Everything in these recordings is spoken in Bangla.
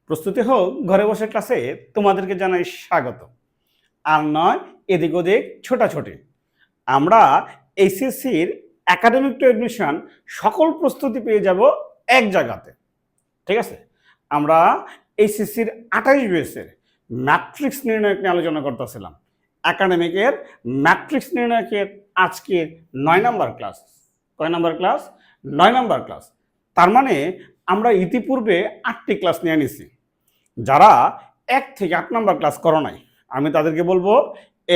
প্রস্তুতি হোক ঘরে বসে ক্লাসে তোমাদেরকে জানাই স্বাগত। আর নয় এদিক ওদিক ছোটাছুটি। আমরা এইচএসসির একাডেমিক টু এডমিশন সকল প্রস্তুতি পেয়ে যাব এক জায়গাতে। ঠিক আছে, আমরা এইচএসসির 28 বেসের ম্যাট্রিক্স নির্ণায়ক নিয়ে আলোচনা করতেছিলাম। একাডেমিকের ম্যাট্রিক্স নির্ণায়কের আজকে 9 নম্বর ক্লাস। কয় নম্বর ক্লাস? 9 নম্বর ক্লাস। তার মানে আমরা ইতিপূর্বে 8টি ক্লাস নিয়ে নিছি। যারা 1 থেকে 8 নম্বর ক্লাস করো নাই, আমি তাদেরকে বলবো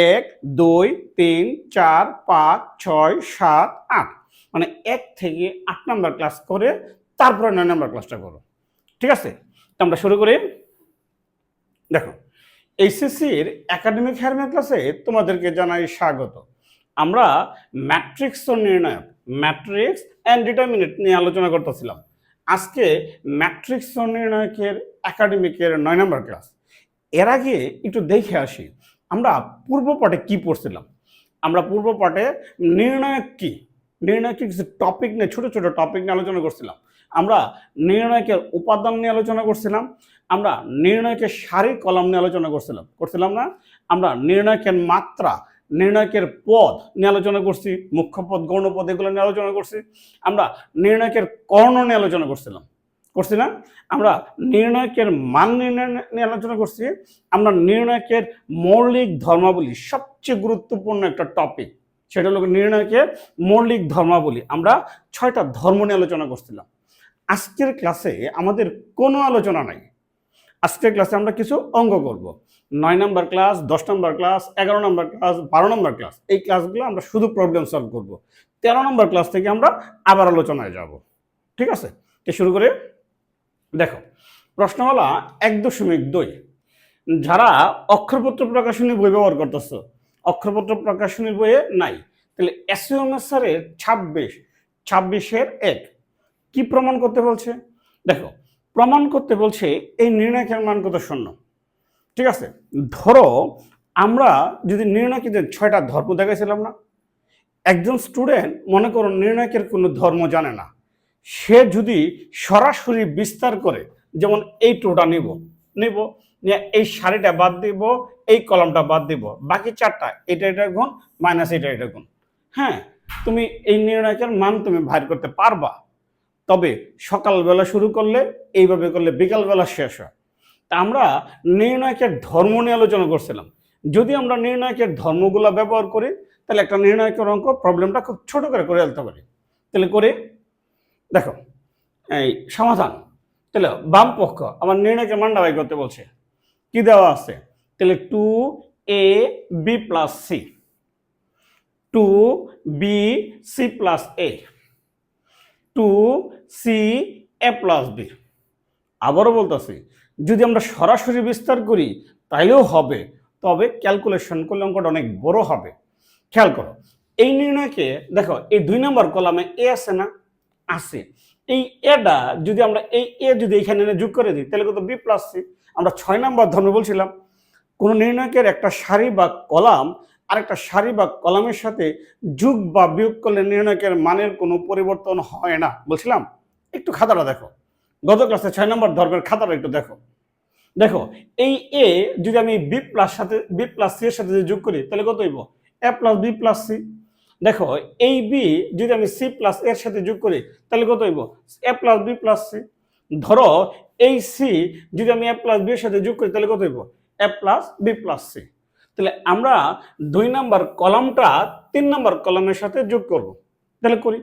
1, 2, 3, 4, 5, 6, 7, 8, মানে 1 থেকে 8 নম্বর ক্লাস করে তারপরে 9 নম্বর ক্লাসটা করো। ঠিক আছে, তো আমরা শুরু করি। দেখো, এইচএসসির একাডেমিক হ্যারমিয়া ক্লাসে তোমাদেরকে জানাই স্বাগত। আমরা ম্যাট্রিক্স ও নির্ণায়ক, ম্যাট্রিক্স অ্যান্ড ডিটারমিনেন্ট নিয়ে আলোচনা করতেছিলাম। আজকে ম্যাট্রিক্স ও নির্ণায়কের একাডেমিকের 9 নম্বর ক্লাস। এর আগে একটু দেখে আসি আমরা পূর্ব পাঠে কি পড়ছিলাম। আমরা পূর্ব পাঠে নির্ণায়ক কি, নির্ণায়কের কিছু টপিক নিয়ে, ছোট ছোট টপিক নিয়ে আলোচনা করছিলাম। আমরা নির্ণায়কের উপাদান নিয়ে আলোচনা করছিলাম। আমরা নির্ণায়কের সারি কলাম নিয়ে আলোচনা করছিলাম না? আমরা নির্ণায়কের মাত্রা, নির্ণায়কের পদ নিয়ে আলোচনা করছি, মুখ্য পদ, গৌণ পদ, এগুলো নিয়ে আলোচনা করছি। আমরা নির্ণায়কের কর্ণ নিয়ে আলোচনা করছি না? আমরা নির্ণায়কের মান নিয়ে আলোচনা করছি। আমরা নির্ণায়কের মৌলিক ধর্মাবলী, সবচেয়ে গুরুত্বপূর্ণ একটা টপিক, সেটা হলো নির্ণায়কের মৌলিক ধর্মাবলী। আমরা 6টা ধর্ম নিয়ে আলোচনা করছিলাম। আজকের ক্লাসে আমাদের কোনো আলোচনা নাই। আজকের ক্লাসে আমরা কিছু অঙ্ক করব। 9 নম্বর ক্লাস, 10 নম্বর ক্লাস, 11 নম্বর ক্লাস, 12 নম্বর ক্লাস, এই ক্লাসগুলো আমরা শুধু প্রবলেম সলভ করব। 13 নম্বর ক্লাস থেকে আমরা আবার আলোচনায় যাব। ঠিক আছে, তো শুরু করে দেখো, প্রশ্নমালা 1.2। যারা অক্ষরপত্র প্রকাশনী বই ব্যবহার করতেছো, অক্ষরপত্র প্রকাশনীর বইয়ে নাই, তাহলে এসইউএমএসআরের 26-এর 1 কি প্রমাণ করতে বলছে? দেখো, প্রমাণ করতে বলছে এই নির্ণায়কের মান কত? 0। ঠিক আছে, ধরো আমরা যদি নির্ণায়কের 6টা ধর্ম দেখাইছিলাম না, একজন স্টুডেন্ট মনে করো নির্ণায়কের কোনো ধর্ম জানে না, সে যদি সরাসরি বিস্তার করে, যেমন এই টোটা নিব, এই সারিটা বাদ দিব, এই কলামটা বাদ দিব, বাকি 4টা এটা গুণ মাইনাস এটা গুণ, হ্যাঁ, তুমি এই নির্ণায়কের মান তুমি বাইর করতে পারবা। তবে সকালবেলা শুরু করলে, এইভাবে করলে বিকালবেলা শেষ হয়। তা আমরা নির্ণায়কের ধর্ম নিয়ে আলোচনা করছিলাম। যদি আমরা নির্ণায়কের ধর্মগুলো ব্যবহার করি, তাহলে একটা নির্ণায়কের অঙ্ক প্রবলেমটা খুব ছোট করে ফেলতে পারি। তাহলে করে দেখো, এই সমাধান। তাহলে বাম পক্ষ আমার নির্ণায়কের মানটা বাই করতে বলছে, কি দেওয়া আছে? তাহলে 2ab + c, 2bc + a, 2ca + b। আবারও বলতেছি, যদি আমরা সরাসরি বিস্তার করি তাইলেও হবে, তবে ক্যালকুলেশন করলে অঙ্কটা অনেক বড় হবে। খেয়াল করো, এই নির্ণয়কে দেখো, এই 2 নম্বর কলামে এ আছে না? আছে। এই এটা যদি আমরা এই এ যদি এখানে এনে যোগ করে দিই, তাহলে কত? b + c। আমরা 6 নম্বর ধর্মে বলছিলাম, কোন নির্ণয়কের একটা সারি বা কলাম আরেকটা সারি বা কলামের সাথে যোগ বা বিয়োগ করলে নির্ণয়কের মানের কোনো পরিবর্তন হয় না বলছিলাম। একটু খাতাটা দেখো, গত ক্লাসে 6 নম্বর ধর্মের খাতাটা একটু দেখো, এই এ যদি আমি b + c এর সাথে যোগ করি, তাহলে কত হইব? a + b + c। দেখো, এই বি যদি আমি c + এর সাথে যোগ করি, তাহলে কত হইব? a + b + c। ধরো, এই সি যদি আমি a + b এর সাথে যোগ করি, তাহলে কত হইব? a + b + c। তাহলে আমরা 2 নম্বর কলামটা 3 নম্বর কলামের সাথে যোগ করব। তাহলে করি।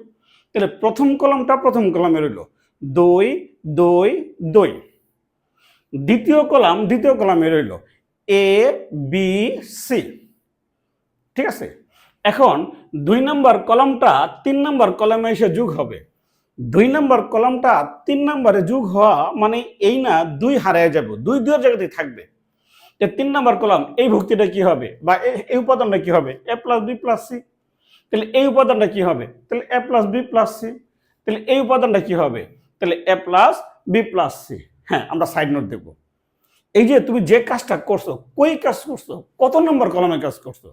তাহলে প্রথম কলামটা প্রথম কলামে রইল 2 2 2, দ্বিতীয় কলাম দ্বিতীয় কলামে রইল a b c। ঠিক আছে, এখন 2 নম্বর কলামটা 3 নম্বর কলামে এসে যোগ হবে। 2 নম্বর কলামটা 3 নম্বরে যোগ হওয়া মানে এই না 2 হারিয়ে যাব, 2 2 জায়গাতেই থাকবে। 3 নম্বর কলাম এই ভুক্তিটা কি হবে, বা এই উপাদানটা কি হবে? a + b + c। তাহলে এই উপাদানটা কি হবে? তাহলে a + b + c। তাহলে এই উপাদানটা কি হবে? তাহলে a + b + c। হ্যাঁ, আমরা সাইড নোট দেব। এই যে তুমি যে কাজটা করছো, কই কাজ করছো, কত নম্বর কলামে কাজ করছো?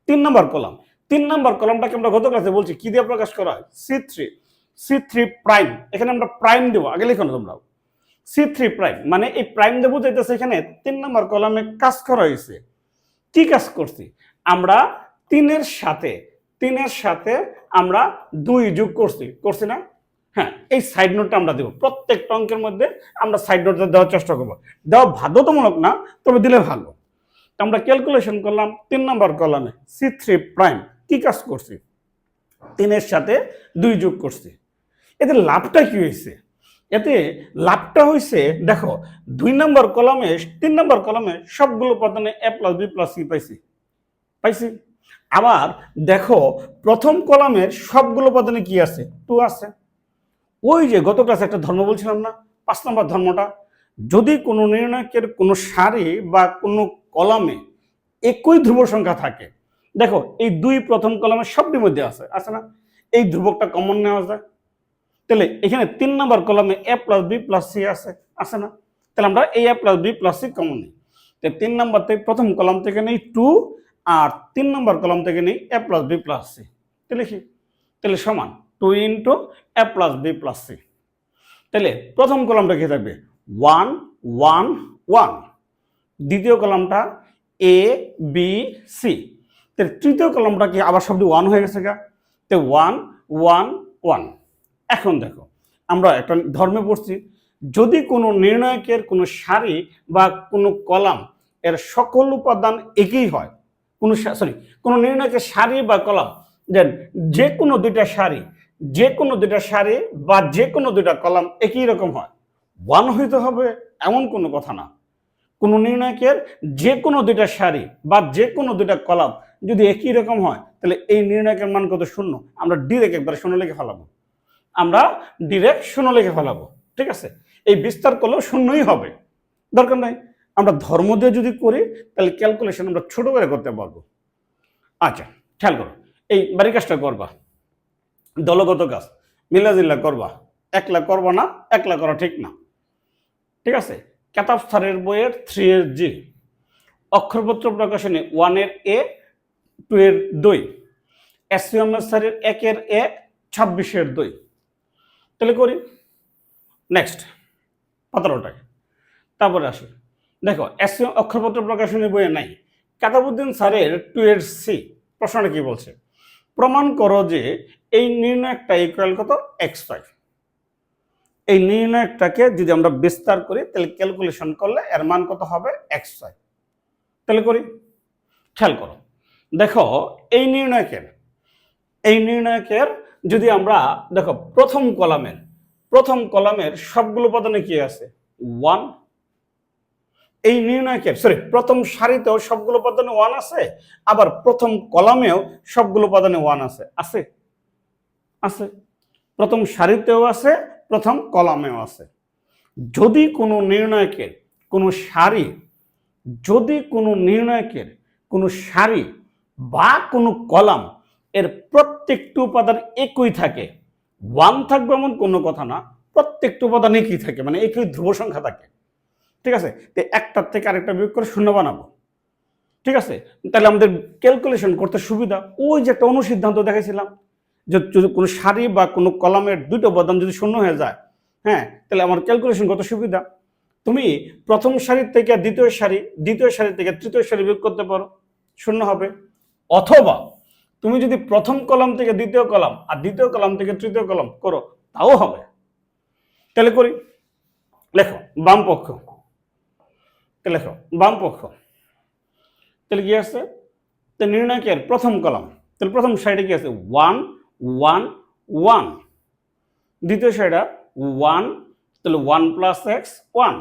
3 নম্বর কলাম। 3 নম্বর কলামটাকে আমরা গত ক্লাসে বলছি কি দিয়ে প্রকাশ করা হয়? C3 prime. এখানে আমরা প্রাইম দেব, আগে লিখো না তোমরা। C3 মানে এই প্রাইম দিয়ে বোঝাইতেছে এখানে 3 নম্বর কলামে কাজ করা হয়েছে। কি কাজ করছি? আমরা 3 এর সাথে আমরা 2 যোগ করছি না? হ্যাঁ, এই সাইড নোটটা আমরা দেব প্রত্যেকটা অঙ্কের মধ্যে। আমরা সাইড নোটটা দেওয়ার চেষ্টা করব। দেওয়া বাধ্যতামূলক না, তবে দিলে ভালো। আমরা ক্যালকুলেশন করলাম 3 নম্বর কলামে C3 কি কাজ করছি? 3 এর সাথে 2 যোগ করছি। এতে লাভটা কি হয়েছে? এতে লাভটা হয়েছে, দেখো 3 নম্বর কলামে সবগুলো উপাদানে a + b + c পাইছি। আবার দেখো প্রথম কলামের সবগুলো উপাদানে কি আছে? 2 আছে। ওই যে গত ক্লাসে একটা ধর্ম বলছিলাম না, 5 নম্বর ধর্মটা, যদি কোনো নির্ণায়কের কোনো সারি বা কোনো কলামে একই ধ্রুব সংখ্যা থাকে, দেখো এই 2 প্রথম কলামের সবটির মধ্যে আছে না? এই ধ্রুবকটা কমন নেওয়া যায়। তাহলে এখানে 3 নম্বর কলামে a + b + c আছে না? তাহলে আমরা a + b + c কমন নিই। তো 3 নম্বর থেকে প্রথম কলাম থেকে নেই 2, আর 3 নম্বর কলাম থেকে নেই a + b + c। তাহলে কি? তাহলে সমান 2 × a + b + c। তাহলে প্রথম কলামটা কি থাকবে? 1 1 1। দ্বিতীয় কলামটা a b c। তাহলে তৃতীয় কলামটা কি আবার সবটি 1 হয়ে গেছে গা? তো 1 1 1। এখন দেখো আমরা একটা ধর্মে পড়ছি, যদি কোনো নির্ণায়কের কোনো সারি বা কোনো কলাম এর সকল উপাদান একই হয়, কোনো নির্ণায়কের সারি বা কলাম, যে কোনো দুইটা সারি বা যে কোনো দুইটা কলাম একই রকম হয়, 1 হইতে হবে এমন কোনো কথা না। কোনো নির্ণায়কের যে কোনো দুইটা সারি বা যে কোনো দুইটা কলাম যদি একই রকম হয়, তাহলে এই নির্ণায়কের মান কত? 0। আমরা ডিরেক্ট একবারে 0 লিখে ফেলাবো। ঠিক আছে? এই বিস্তার করলেও 0ই হবে, দরকার নাই। আমরা ধর্ম দিয়ে যদি করি তাহলে ক্যালকুলেশন আমরা ছোট করে করতে পারবো। আচ্ছা, খেয়াল করো, এই বাড়ি কাজটা করবা, দলগত কাজ মিলাজিল্লা করবা, একলা করবা না, একলা করা ঠিক না। ঠিক আছে? কেতাব স্যারের বইয়ের 3 এর G, অক্ষরপত্র প্রকাশনী 1 এর A, 2 এর 2, SCM স্যারের 1 এর A, 26 এর 2। তাহলে করি। নেক্সট 15টায়। তারপরে আসি, দেখো SCM অক্ষরপত্র প্রকাশনী বইয়ে নাই, কাতাবুদ্দিন স্যারের 2 এর C। প্রশ্নটা কি বলছে? প্রমাণ করো যে এই নির্ণায়কটা ইকুয়াল কত? x5। এই নির্ণায়কটাকে যদি আমরা বিস্তার করি তাহলে ক্যালকুলেশন করলে এর মান কত হবে? x5। তাহলে করি। খেয়াল করো, দেখো এই নির্ণায়কের যদি আমরা দেখো প্রথম কলামের সবগুলো উপাদানে কি আছে? 1। এই নির্ণায়কের প্রথম সারিতেও সবগুলো উপাদানে 1 আছে, আবার প্রথম কলামেও সবগুলো উপাদানে 1 আছে। প্রথম সারিতেও আছে, প্রথম কলামেও আছে। যদি কোনো নির্ণায়কের কোনো সারি বা কোনো কলাম এর প্রত্যেকটি উপাদান একই থাকে, 1 থাকবে এমন কোনো কথা না, প্রত্যেকটি উপাদান একই থাকে, মানে একই ধ্রুব সংখ্যা থাকে। ঠিক আছে? তো একটার থেকে আরেকটা বিয়োগ করে 0 বানাবো। ঠিক আছে? তাহলে আমাদের ক্যালকুলেশন করতে সুবিধা। ওই যে একটা অনুসিদ্ধান্ত দেখাইছিলাম, যে যদি কোনো সারি বা কোনো কলামের দুটো উপাদান যদি 0 হয়ে যায়, হ্যাঁ, তাহলে আমার ক্যালকুলেশন করতে সুবিধা। তুমি প্রথম সারি থেকে দ্বিতীয় সারি থেকে তৃতীয় সারি বিয়োগ করতে পারো, 0 হবে। অথবা তুমি যদি প্রথম কলাম থেকে দ্বিতীয় কলাম আর দ্বিতীয় কলাম থেকে তৃতীয় কলাম করো, তাও হবে। তাহলে করি। লেখো বাম পক্ষ। তাহলে কি আছে? তো নির্ণায়কের প্রথম কলাম, তাহলে প্রথম সারিটা কি আছে? 1 1 1। দ্বিতীয় সারিটা 1, তাহলে 1 + x 1।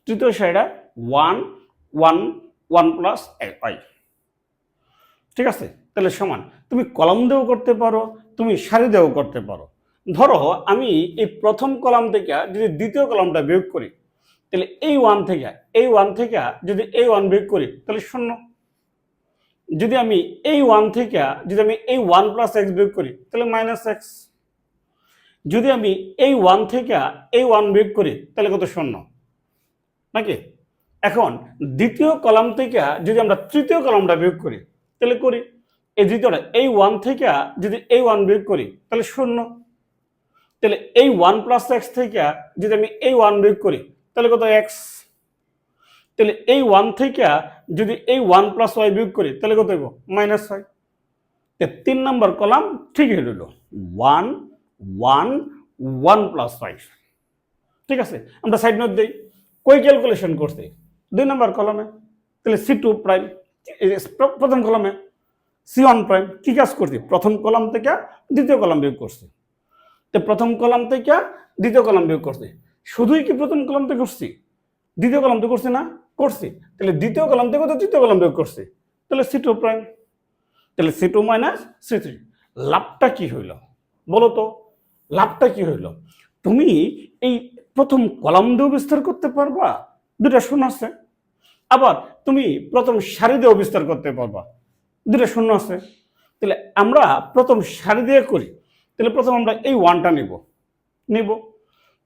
তৃতীয় সারিটা 1 1 1 + y। ঠিক আছে? তাহলে সমান, তুমি কলাম দিয়েও করতে পারো, তুমি সারি দিয়েও করতে পারো। ধরো আমি এই প্রথম কলাম থেকে যদি দ্বিতীয় কলামটা বিয়োগ করি, তাহলে এই 1 থেকে যদি এই 1 বিয়োগ করি তাহলে 0। যদি আমি এই 1 থেকে এই 1 + x বিয়োগ করি তাহলে -x। যদি আমি এই 1 থেকে এই 1 বিয়োগ করি তাহলে কত? 0 নাকি? এখন দ্বিতীয় কলাম থেকে যদি আমরা তৃতীয় কলামটা বিয়োগ করি তাহলে করি। এই দ্বিতীয়টা এই 1 থেকে যদি এই 1 বিয়োগ করি তাহলে 0। তাহলে এই 1 প্লাস এক্স থেকে যদি আমি এই 1 বিয়োগ করি তাহলে কত এক্স। তাহলে এই 1 থেকে যদি এই 1 প্লাস ওয়াই বিয়োগ করি তাহলে কত হইব মাইনাস ওয়াই। 3 নম্বর কলাম ঠিকই রইল 1 1 1 প্লাস ওয়াই। ঠিক আছে, আমরা সাইড নোট দিই। কই ক্যালকুলেশন করছি 2 নম্বর কলামে। তাহলে সি টু প্রাইম প্রথম কলামে, সি ওয়ান প্রাইম কি কাজ করছি প্রথম কলাম থেকে দ্বিতীয় কলাম বিয়োগ করছি। তো প্রথম কলাম থেকে দ্বিতীয় কলাম বিয়োগ করছি। শুধুই কি প্রথম কলাম থেকে করছি, দ্বিতীয় কলাম তো করছি না, করছি। তাহলে দ্বিতীয় কলাম থেকে তো তৃতীয় কলাম বিয়োগ করছি, তাহলে সি টু প্রাইম। তাহলে c two minus c three. লাভটা কি হইল বলো তো, লাভটা কি হইল? তুমি এই প্রথম কলাম দিয়েও বিস্তার করতে পারবা, দুটা শূন্য আছে। আবার তুমি প্রথম সারি দিয়েও বিস্তার করতে পারবা, দুটা শূন্য আছে। তাহলে আমরা প্রথম সারি দিয়ে করি। তাহলে প্রথম আমরা এই ওয়ানটা নিব,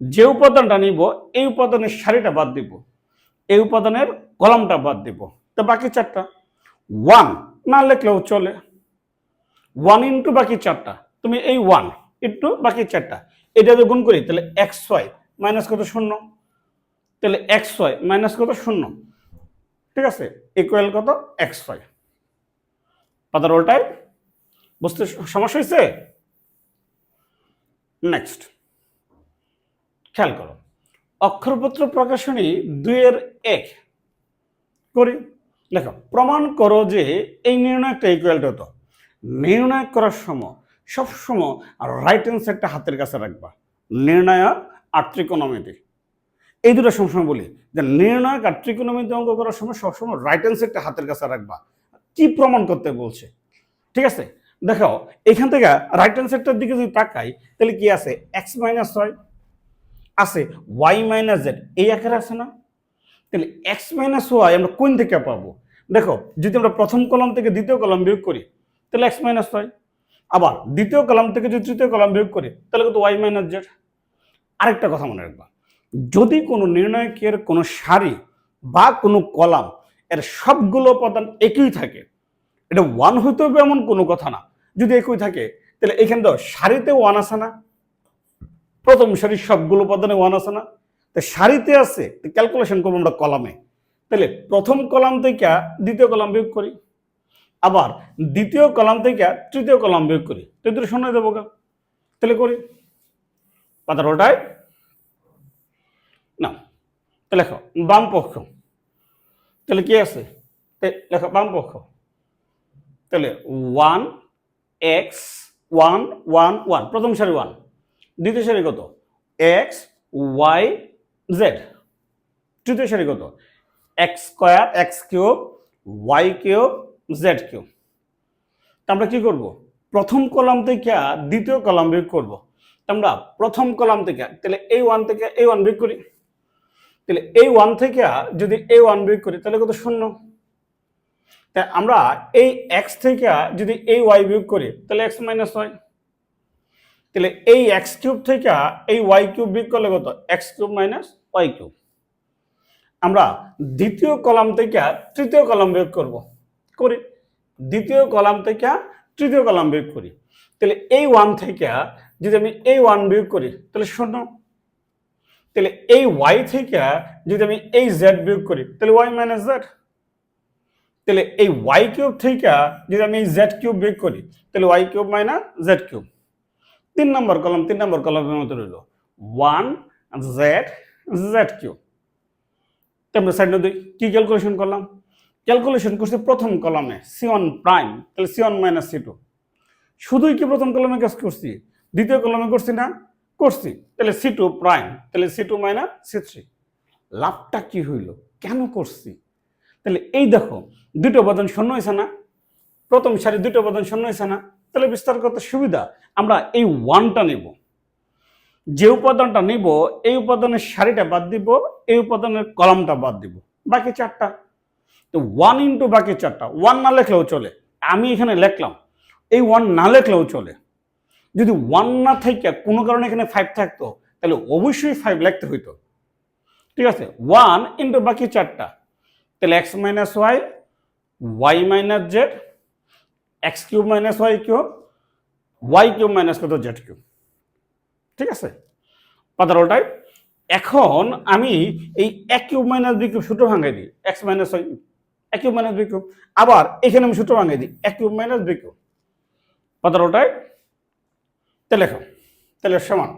যে উপাদানটা নিব এই উপাদানের সারিটা বাদ দিব, এই উপাদানের কলামটা বাদ দিব। তো বাকি চারটা ওয়ান না লিখলেও চলে, 1 ইন্টু বাকি চারটা, তুমি এই 1 ইন্টু বাকি চারটা এটা যদি গুণ করি তাহলে এক্স ওয়াই মাইনাস কত শূন্য। তাহলে এক্স ওয়াই মাইনাস কত শূন্য, ঠিক আছে, ইকুয়াল কত এক্স ওয়াই। পাতার ওটাই বুঝতে সমস্যা হয়েছে? নেক্সট খেয়াল করো, অক্ষরপত্র প্রকাশনী 2-1 করি। দেখো, প্রমাণ করো যে এই নির্ণয়টা ইকুয়াল টু হতো। নির্ণয় করার সময় সবসময় রাইট হ্যান্ড সাইডটা হাতের কাছে রাখবা। নির্ণায়ক আর ত্রিকোণমিতি এই দুটো সবসময় বলি যে নির্ণায়ক আর ত্রিকোণমিতি অঙ্ক করার সময় সবসময় রাইট হ্যান্ড সাইডটা হাতের কাছে রাখবা। কি প্রমাণ করতে বলছে, ঠিক আছে? দেখো এখান থেকে রাইট হ্যান্ড সাইডটার দিকে যদি তাকাই তাহলে কি আছে, এক্স মাইনাস ওয়াই আছে, ওয়াই মাইনাস জেড এই আকারে আছে না? তাহলে এক্স মাইনাস ওয়াই আমরা কোন থেকে পাবো? দেখো যদি আমরা প্রথম কলাম থেকে দ্বিতীয় কলাম বিয়োগ করি তাহলে এক্স মাইনাস ওয়াই, আবার দ্বিতীয় কলাম থেকে যদি তৃতীয় কলাম বিয়োগ করি তাহলে কিন্তু ওয়াই মাইনাস জেড। আরেকটা কথা মনে রাখবা, যদি কোনো নির্ণায়কের কোনো সারি বা কোনো কলাম এর সবগুলো উপাদান একই থাকে, এটা ওয়ান হইতে হবে এমন কোনো কথা না। যদি একই থাকে তাহলে এখানে তো সারিতে ওয়ান আছে না, প্রথম সারির সবগুলো উপাদানে ওয়ান আছে না, তো সারিতে আছে, ক্যালকুলেশন করবো আমরা কলামে। তাহলে প্রথম কলাম থেকে দ্বিতীয় কলাম বিয়োগ করি, আবার দ্বিতীয় কলাম থেকে তৃতীয় কলাম বিয়োগ করি, তো দুটো শূন্য দেবো। তাহলে করি পাতার ওটাই না। তো লেখো বাম পক্ষ, তাহলে কি আছে লেখো বাম পক্ষ। তাহলে 1 x 1 1 1 প্রথম সারি 1, দ্বিতীয় সারি কত x y z, তৃতীয় সারি কত x square x cube y cube z cube. আমরা কি করব, প্রথম কলাম থেকে দ্বিতীয় কলাম বিয়োগ করব। আমরা প্রথম কলাম থেকে তাহলে এই 1 থেকে এই 1 বিয়োগ করি, তাহলে এই 1 থেকে যদি এই 1 বিয়োগ করি তাহলে কত শূন্য। তাই আমরা এই x থেকে যদি এই y বিয়োগ করি তাহলে x মাইনাস ওয়াই। তাহলে এই x কিউব থেকে এই y কিউব বিয়োগ করলে কত x cube minus y cube. আমরা দ্বিতীয় কলাম থেকে তৃতীয় কলাম বিয়োগ করব, করি দ্বিতীয় কলাম থেকে তৃতীয় কলাম বিয়োগ করি। তাহলে এই 1 থেকে যদি আমি এই 1 বিয়োগ করি তাহলে শূন্য। তাহলে এই y থেকে যদি আমি এই z বিয়োগ করি তাহলে y মাইনাস z। তাহলে এই y কিউব থেকে যদি আমি এই z কিউব বিয়োগ করি তাহলে y cube minus z cube. 3 number column 3 number কলামের মতো রইল 1 z z কিউব। আমরা সাইড নোট কি ক্যালকুলেশন করলাম, ক্যালকুলেশন করছি প্রথম কলামে c1 প্রাইম, তাহলে c1 মাইনাস c2। শুধুই কি প্রথম কলামে কাজ করছি, দ্বিতীয় কলামে করছি না, করছি। তাহলে c2 প্রাইম, তাহলে c2 মাইনাস c3। লাভটা কি হইল, কেন করছি? তাহলে এই দেখো দুটো উপাদান শূন্য হয়েছে না, প্রথম সারি দুটো উপাদান শূন্য হয়েছে না, তাহলে বিস্তার করতে সুবিধা। আমরা এই ওয়ানটা নেব, যে উপাদানটা নিব এই উপাদানের সারিটা বাদ দিব, এই উপাদানের কলামটা বাদ দিব, বাকি চারটা। তো 1 ইন্টু বাকি চারটা, 1 না লেখলেও চলে, আমি এখানে লিখলাম। এই 1 না লেখলেও চলে। যদি 1 না থেকে কোনো কারণে এখানে 5 থাকতো তাহলে অবশ্যই 5 লিখতে হইতো, ঠিক আছে। 1 ইন্টু বাকি চারটা, তাহলে x minus y, y minus z, x cube minus y cube, y cube minus কত জেড কিউব, ঠিক আছে, পাতার উল্টায়। এখন আমি এই a cube minus b cube সূত্র ভাঙাই দিই, x minus y a cube minus b cube. আবার এখানে আমি সূত্র ভাঙাই দিই a cube minus b cube, পাতার উল্টায়। তাহলে লেখো, তাহলে সমান,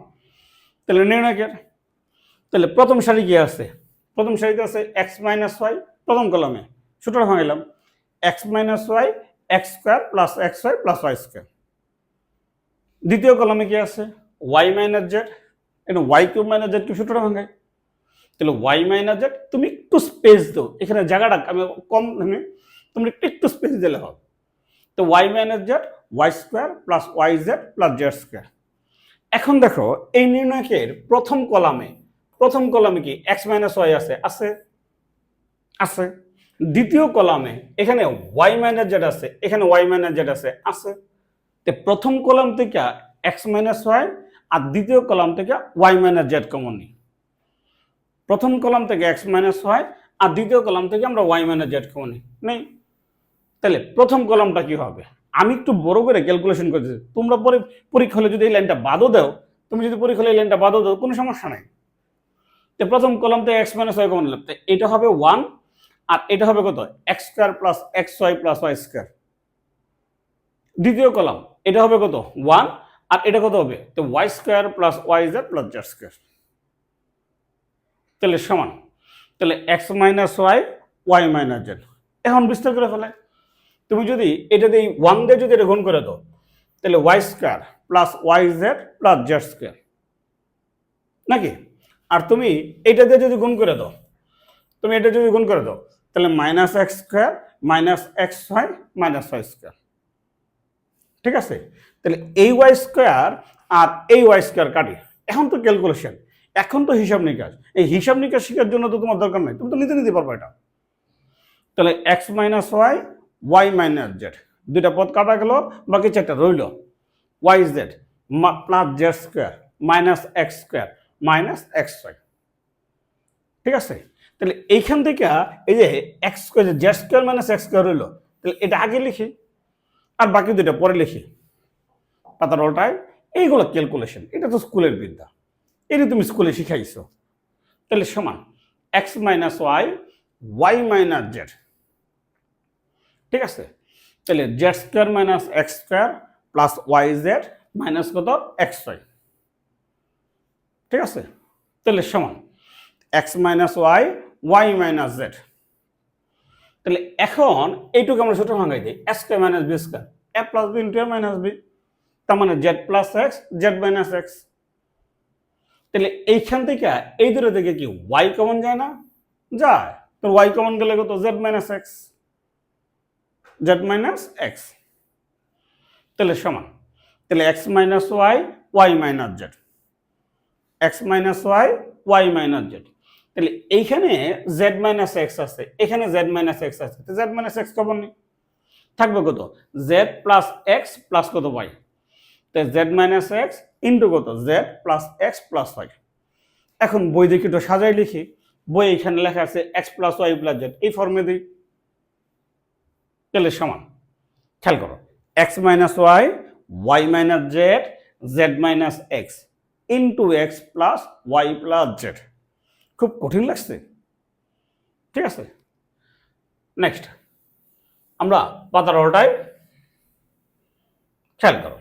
তাহলে নির্ণয়কের, তাহলে প্রথম সারি কি আছে? প্রথম সারিতে আছে x মাইনাস y, প্রথম কলামে সূত্র ভাঙাইলাম x minus y x square plus x y plus y square. দ্বিতীয় কলামে কি আছে? y মাইনাস জেড, এটা y cube minus z cube সূত্রটা ভাঙাই। তাহলে y মাইনাস জেড, তুমি একটু স্পেস দাও, এখানে জায়গাটা আমি কম, তুমি একটু স্পেস দিলে হবে। তো y minus z y square plus y z plus z square. এখন দেখো এই নির্ণয়কের প্রথম কলামে কি x মাইনাস ওয়াই আছে? আছে। দ্বিতীয় কলামে এখানে y মাইনাস জেড আছে, এখানে y মাইনাস জেড আছে। তো প্রথম কলাম থেকে x মাইনাস ওয়াই আর দ্বিতীয় কলাম থেকে y মাইনাস জেড কমন নিই। প্রথম কলাম থেকে x মাইনাস ওয়াই আর দ্বিতীয় কলাম থেকে আমরা y মাইনাস জেড কমন নেই। তাহলে প্রথম কলামটা কি হবে? আমি একটু বড় করে ক্যালকুলেশন করতেছি, তোমরা পরে পরীক্ষা হলে যদি এই লাইনটা বাদও দাও, কোনো সমস্যা নাই। তো প্রথম কলাম থেকে x মাইনাস ওয়াই কমন নিলাম, তো এটা হবে 1 আর এটা হবে কত? x square plus x y plus y square. দ্বিতীয় কলাম এটা হবে কত? 1 আর এটা কত হবে? তো y square plus y z plus z square. তাহলে সমান, তাহলে x minus y y minus z. এখন বিস্তার করে ফেলে, তুমি যদি এটা দিয়ে 1 দিয়ে যদি এটা গুণ করে দাও, তাহলে y square plus y z plus z square নাকি? আর তুমি এটা দিয়ে যদি গুণ করে দাও, তাহলে minus x square minus x y minus y square. ঠিক আছে, তাহলে এই ওয়াই স্কোয়ার আর এই ওয়াই স্কোয়ার কাটি। এখন তো ক্যালকুলেশন, এখন তো হিসাব নিকাশ। এই হিসাব নিকাশ শেখার জন্য তো তোমার দরকার নাই, তুমি তো নিতে পারবে এটা। তাহলে x minus y y minus z, দুইটা পদ কাটা গেল, বাকি চারটা রইল। Y z plus z square minus x square minus x y. ঠিক আছে, তাহলে এইখান থেকে এই যে x square z square minus x square রইল, তাহলে এটা আগে লিখি আর বাকি দুইটা পরে লিখি, পাতার উল্টায়। এইগুলো ক্যালকুলেশন, এটা তো স্কুলের বিদ্যা, এটা তুমি স্কুলে শিখাইছো। তাহলে সমান x minus y y minus z. ঠিক আছে, তাহলে z square minus x square plus y z minus কত? X y. ঠিক আছে, তাহলে সমান x minus y y minus z. তাহলে এখন এইটুকু আমরা সূত্র ভাঙাই দিই, a square minus b square, a plus b into a minus b, তার মানে z plus x z minus x. তাহলে এইখান থেকে এই দুটো থেকে কি ওয়াই কমন যায় না? যায়। তো ওয়াই কমন গেলে কত? Z minus x, z minus x. তাহলে সমান, তাহলে x minus y y minus z, x minus y y minus z. তাহলে এইখানে জেড মাইনাস এক্স আছে, এখানে জেড মাইনাস এক্স আছে, তো জেড মাইনাস এক্স কমন নেই, থাকবে কত? জেড প্লাস এক্স প্লাস কত? ওয়াই। তো জেড মাইনাস এক্স ইন্টু কত? Z plus x plus y. এখন বই দেখি তো সাজাই লিখি, বই এখানে লেখা আছে x plus y plus z, এই ফর্মে দিই। তাহলে সমান, খেয়াল করো, x minus y y minus z z minus x into x plus y plus z. খুব কঠিন লাগছে? ঠিক আছে, নেক্সট আমরা পাতার উল্টায়, খেয়াল করো।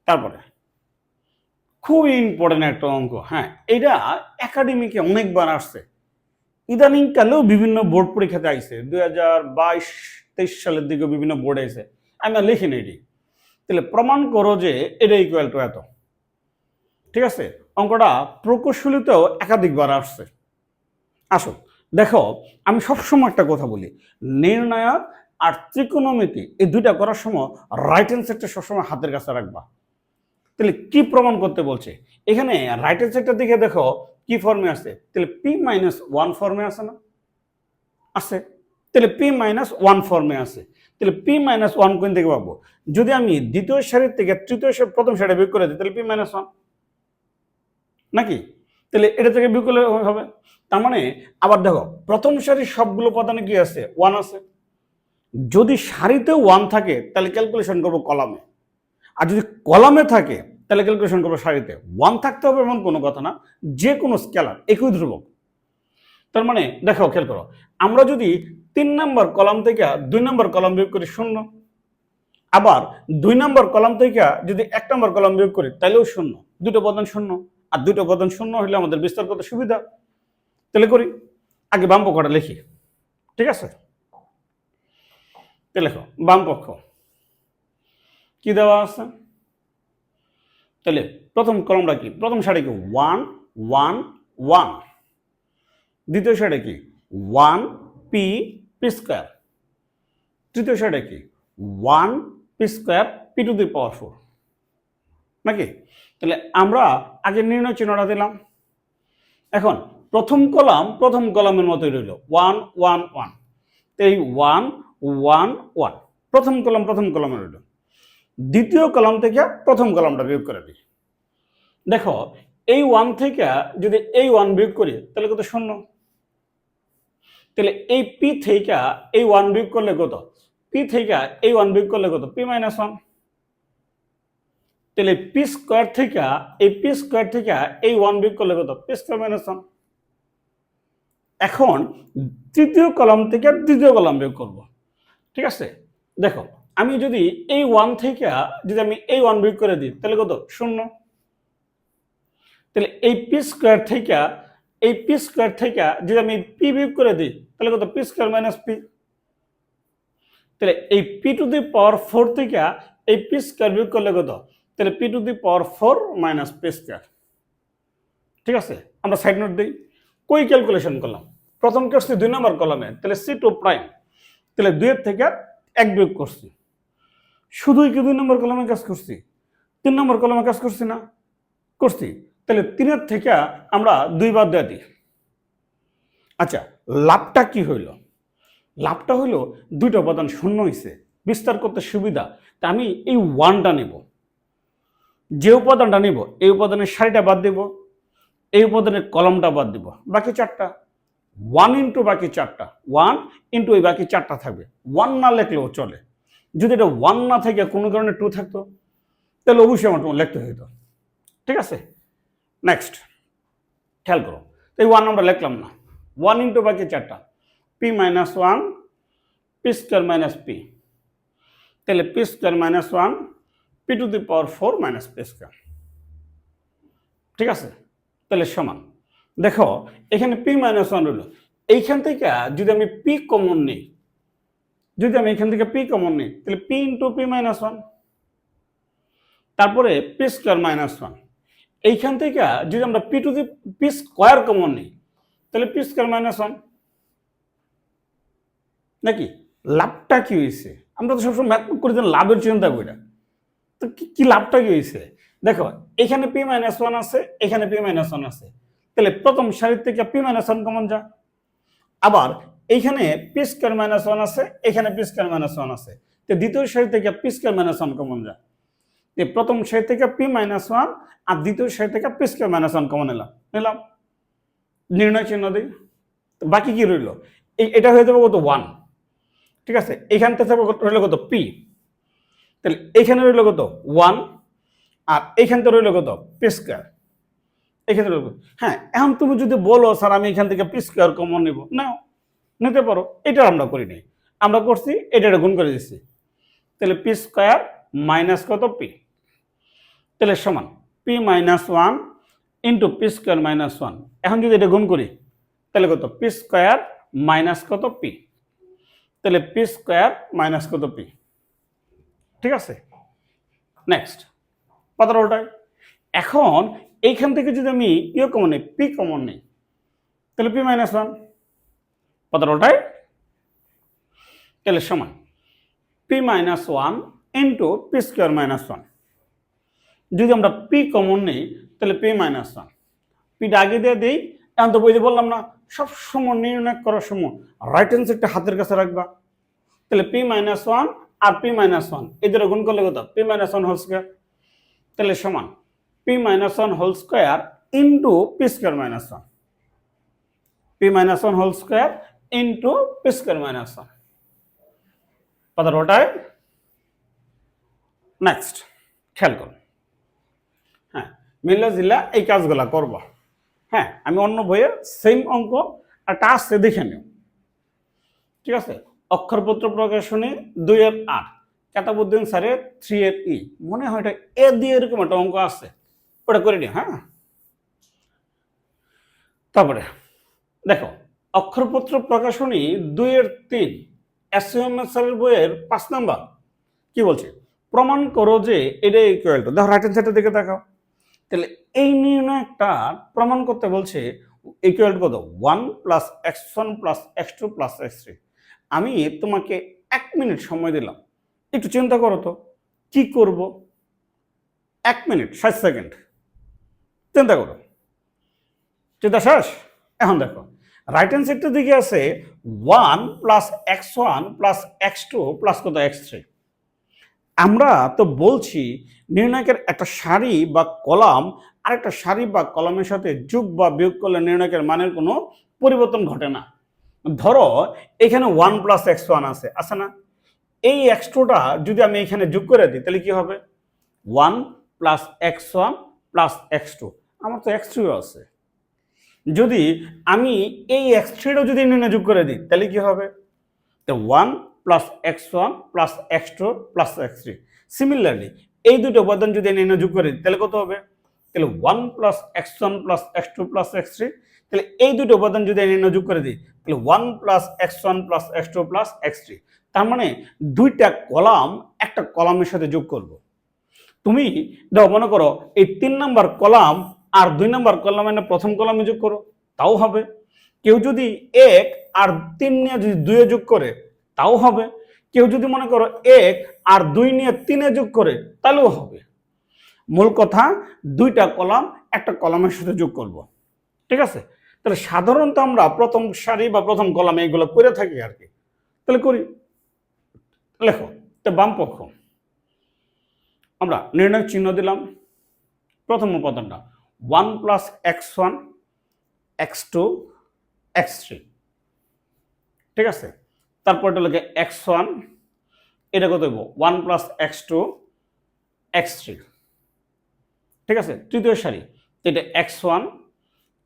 তারপরে খুবই ইম্পর্টেন্ট একটা অঙ্ক, হ্যাঁ, এটা একাডেমিকে অনেকবার আসছে, ইদানিং কালেও বিভিন্ন বোর্ড পরীক্ষাতে আইছে, 2022-23 সালের দিকে বিভিন্ন বোর্ডে আইছে, আমি আর লিখিনি এটি। তাহলে প্রমাণ করো যে এটা ইকুয়াল টু এত। ঠিক আছে, অঙ্কটা প্রকৌশলীতেও একাধিকবার আসছে। আসো দেখো, আমি সবসময় একটা কথা বলি, নির্ণায়ক আর ত্রিকোণমিতি এই দুইটা করার সময় রাইট হ্যান্ড সাইডটা সবসময় হাতের কাছে রাখবা। তাহলে কি প্রমাণ করতে বলছে এখানে? রাইট হ্যান্ড সাইডটার দিকে দেখো কি ফর্মে আছে, তাহলে পি মাইনাস ওয়ান ফর্মে আছে না? আছে। তাহলে পি মাইনাস ওয়ান ফর্মে আছে, তাহলে পি মাইনাস ওয়ান কোন থেকে পাবো? যদি আমি দ্বিতীয় সারির থেকে তৃতীয় সারি প্রথম সারি বিয়োগ করে দিই, তাহলে পি মাইনাস ওয়ান নাকি? তাহলে এটা থেকে বিয়োগ করলে হবে। তার মানে আবার দেখো, প্রথম সারির সবগুলো উপাদানে কি আছে? ওয়ান আছে। যদি সারিতেও ওয়ান থাকে তাহলে ক্যালকুলেশন করবো কলামে, আর যদি কলামে থাকে তাহলে ক্যালকুলেশন করবো সারিতে। 1 থাকতে হবে এমন কোনো কথা না, যে কোনো স্কেলার একই ধ্রুবক। তার মানে দেখো, খেয়াল করো, আমরা যদি 3 নম্বর কলাম থেকে 2 নম্বর কলাম বিয়োগ করি 0, আবার 2 নম্বর কলাম থেকে যদি 1 নম্বর কলাম বিয়োগ করি তাহলেও 0, দুটো উপাদান 0, আর দুটো উপাদান 0 হলে আমাদের বিস্তার করতে সুবিধা। তাহলে করি, আগে বাম পক্ষটা লিখি, ঠিক আছে? তাহলে লেখো বাম পক্ষ কি দেওয়া আছে, তাহলে প্রথম কলমটা কি, প্রথম সারি কি 1 1 1, দ্বিতীয় সারি কি 1 পি পি স্কয়ার, তৃতীয় সারি কি 1 p square p to the power 4, নাকি? তাহলে আমরা আগে নির্ণয় চিহ্নটা দিলাম। এখন প্রথম কলামের মতোই রইল 1 1 1, এই 1 1 1 প্রথম কলামে রইল। দ্বিতীয় কলাম থেকে প্রথম কলামটা বিয়োগ করে দিই। দেখো, এই 1 থেকে যদি এই 1 বিয়োগ করি তাহলে কত, 0। তাহলে এই পি থেকে এই 1 বিয়োগ করলে কত, পি থেকে এই 1 বিয়োগ করলে কত, পি মাইনাস 1। তাহলে পি স্কয়ার থেকে এই 1 বিয়োগ করলে কত, পি স্কয়ার মাইনাস 1। এখন তৃতীয় কলাম থেকে দ্বিতীয় কলাম বিয়োগ করব, ঠিক আছে? দেখো, আমি যদি এই 1 থেকে যদি আমি এই 1 বিয়োগ করে দিই তাহলে কত, 0। তাহলে এই পি স্কয়ার থেকে যদি আমি পি বিয়োগ করে দিই তাহলে কত, পি স্কয়ার মাইনাস পি। তাহলে এই পি টু দি পাওয়ার 4 থেকে এই পি স্কয়ার বিয়োগ করলে কত, তাহলে P to the power 4 minus p square, ঠিক আছে? আমরা সাইড নোট দিই। কই ক্যালকুলেশন করলাম, প্রথম করছি 2 নম্বর কলামে, তাহলে C2 প্রাইম, তাহলে 2 এর থেকে 1 বিয়োগ করছি। শুধুই কি 2 নম্বর কলামে কাজ করছি, 3 নম্বর কলামে কাজ করছি না? করছি। তাহলে 3 এর থেকে আমরা 2 বাদ দিয়ে দিই। আচ্ছা, লাভটা কি হইল? লাভটা হইল দুইটা উপাদান 0 হয়েছে, বিস্তার করতে সুবিধা। তা আমি এই 1টা নেব, যে উপাদানটা নেব এই উপাদানের সারিটা বাদ দেব, এই উপাদানের কলমটা বাদ দেব, বাকি 4টা 1 ইন্টু বাকি 4টা 1 ইন্টু এই বাকি 4টা থাকবে। 1 না লিখলেও চলে, যদি এটা 1 না থেকে কোনো কারণে 2 থাকতো তাহলে অবশ্যই আমার তোমার লিখতে হইতো, ঠিক আছে? নেক্সট খেয়াল করো, এই 1 আমরা লিখলাম না, 1 ইন্টু বাকি 4টা p minus 1 p square minus p, তাহলে p square minus 1 p to the power 4 minus p square, ঠিক আছে? তাহলে সমান। দেখো, এখানে পি মাইনাস 1 রইল, এইখান থেকে যদি আমি পি কমন নিই, তাহলে পি ইন্টু পি মাইনাস 1, তারপরে পি স্কয়ার মাইনাস 1। এইখান থেকে যদি আমরা P to the P square common নিই তাহলে পি স্কয়ার মাইনাস 1, নাকি? লাভটা কি হয়েছে? আমরা তো সবসময় ম্যাথ করে দিন লাভের চিন্তা করি, তো কি লাভটা কি হয়েছে? দেখো, এখানে পি মাইনাস 1 আছে, এখানে পি মাইনাস 1 আছে, তাহলে প্রথম সারি থেকে পি মাইনাস 1 কমন যা। আবার এইখানে পি স্কয়ার মাইনাস 1 আছে, এখানে পি স্কয়ার মাইনাস 1 আছে, তো দ্বিতীয় সারি থেকে পি স্কয়ার মাইনাস 1 কমন যা। প্রথম সারি থেকে পি মাইনাস 1 আর দ্বিতীয় সারি থেকে পি স্কয়ার মাইনাস 1 কমন নিলাম, নির্ণয় চিহ্ন দিই। তো বাকি কি রইল, এটা হয়ে যাবে কত, 1, ঠিক আছে? এখান থেকে রইল কত, পি, তাহলে এখানে রইল কত, 1, আর এখান থেকে রইল কত, পি স্কয়ার, এখানে রইল। হ্যাঁ, এখন তুমি যদি বলো স্যার আমি এখান থেকে পি স্কয়ার কমন নেব, নাও, নিতে পারো। এটা আমরা করিনি, আমরা করছি এটা গুণ করে দিচ্ছি। তাহলে পি স্কয়ার মাইনাস কত, পি, তাহলে সমান p minus 1 into p square minus 1। এখন যদি এটা গুণ করি তাহলে কত, পি স্কয়ার মাইনাস কত, পি, তাহলে পি স্কয়ার মাইনাস কত, পি, ঠিক আছে? নেক্সট পাতার উল্টায়। এখন এইখান থেকে যদি আমি কমন নেই, পি কমন নেই, তাহলে পি মাইনাস 1 পাতার উল্টায়, তাহলে সমান p minus 1 into p square minus 1। যদি আমরা পি কমন নেই তাহলে পি মাইনাস 1, পিটা আগে দিয়ে দিই। এখন তো বইতে বললাম না, সব সময় নির্ণয় করার সময় রাইট হ্যান্ড সাইডটা হাতের কাছে রাখবা। তাহলে পি মাইনাস 1 আর পি মাইনাস 1 এদের গুণ করলে কত, পি মাইনাস 1 হোল স্কয়ার, তাহলে সমান p minus 1 whole square into p square minus 1, p minus 1 whole square into p square minus 1 পাতার ওটায়। নেক্সট খেয়াল করুন, হ্যাঁ, মিল্লা জিল্লা এই কাজগুলা করবা। হ্যাঁ, আমি অন্য বইয়ে সেম অঙ্ক একটা আসছে দেখে নিও, ঠিক আছে। অক্ষরপত্র প্রকাশনী 2-8, কেতাবুদ্দিন স্যারের 3 মনে হয় এটা এ দিয়ে এরকম একটা অঙ্ক আছে, ওটা করে নিও। হ্যাঁ, তারপরে দেখো অক্ষরপত্র প্রকাশনী 2-3 এসএমএস স্যারের বইয়ের 5 নাম্বার কি বলছে, প্রমাণ করো যে এটা ইকুয়াল টু, দেখো রাইট হ্যান্ড সাইডের দিকে দেখাও, তাহলে এই নির্ণয়টা প্রমাণ করতে বলছে ইকুয়াল টু কত, 1 + x1 + x2 + x3। আমি তোমাকে 1 মিনিট সময় দিলাম, একটু চিন্তা করো তো কি করব। 1 মিনিট 60 সেকেন্ড চিন্তা করো, চিন্তা শেষ। এখন দেখো রাইট হ্যান্ড সাইডের দিকে আছে 1 + x1 + x2 + কত x3। আমরা তো বলছি নির্ণায়কের একটা সারি বা কলাম আরেকটা সারি বা কলামের সাথে যোগ বা বিয়োগ করলে নির্ণায়কের মানের কোনো পরিবর্তন ঘটে না। ধরো এখানে 1 + x1 আছে না, এই x2টা যদি আমি এখানে যোগ করে দিই তাহলে কি হবে, 1 + x1 + x2, আমার তো x3 আছে। যদি আমি এই x3টাও যদি নির্ণয় যোগ করে দিই তাহলে কি হবে, তো 1 + x1 + x2 + x3। সিমিলারলি এই দুটো উপাদান যদি নির্ণয় যোগ করে দিই তাহলে কত হবে, তাহলে 1 + x1 + x2 + x3। তাহলে এই দুটো উপাদান যদি নির্ণয় যোগ করে দিই তাহলে 1 + x1 + x2 + x3। তার মানে দুইটা কলাম একটা কলামের সাথে যোগ করব। তুমি দাও মনে করো এই 3 নাম্বার কলাম আর 2 নাম্বার কলাম এনে প্রথম কলামে যোগ করো, তাও হবে। কেউ যদি 1 আর 3 নিয়ে যদি 2 এ যোগ করে তাও হবে। কেউ যদি মনে করো 1 আর 2 নিয়ে 3 এ যোগ করে তাহলেও হবে। মূল কথা দুইটা কলাম একটা কলামের সাথে যোগ করব, ঠিক আছে। তাহলে সাধারণত আমরা প্রথম সারি বা প্রথম কলামে এগুলো করে থাকি আর কি। তাহলে করি, লেখো তো বাম পক্ষ আমরা নির্ণয় চিহ্ন দিলাম, প্রথম উপাদানটা 1 + x1 x2 x3, ঠিক আছে। তারপরটা লাগে x1, এটা কত হইব 1 + x2 x3, ঠিক আছে। তৃতীয় সারি এটা x1,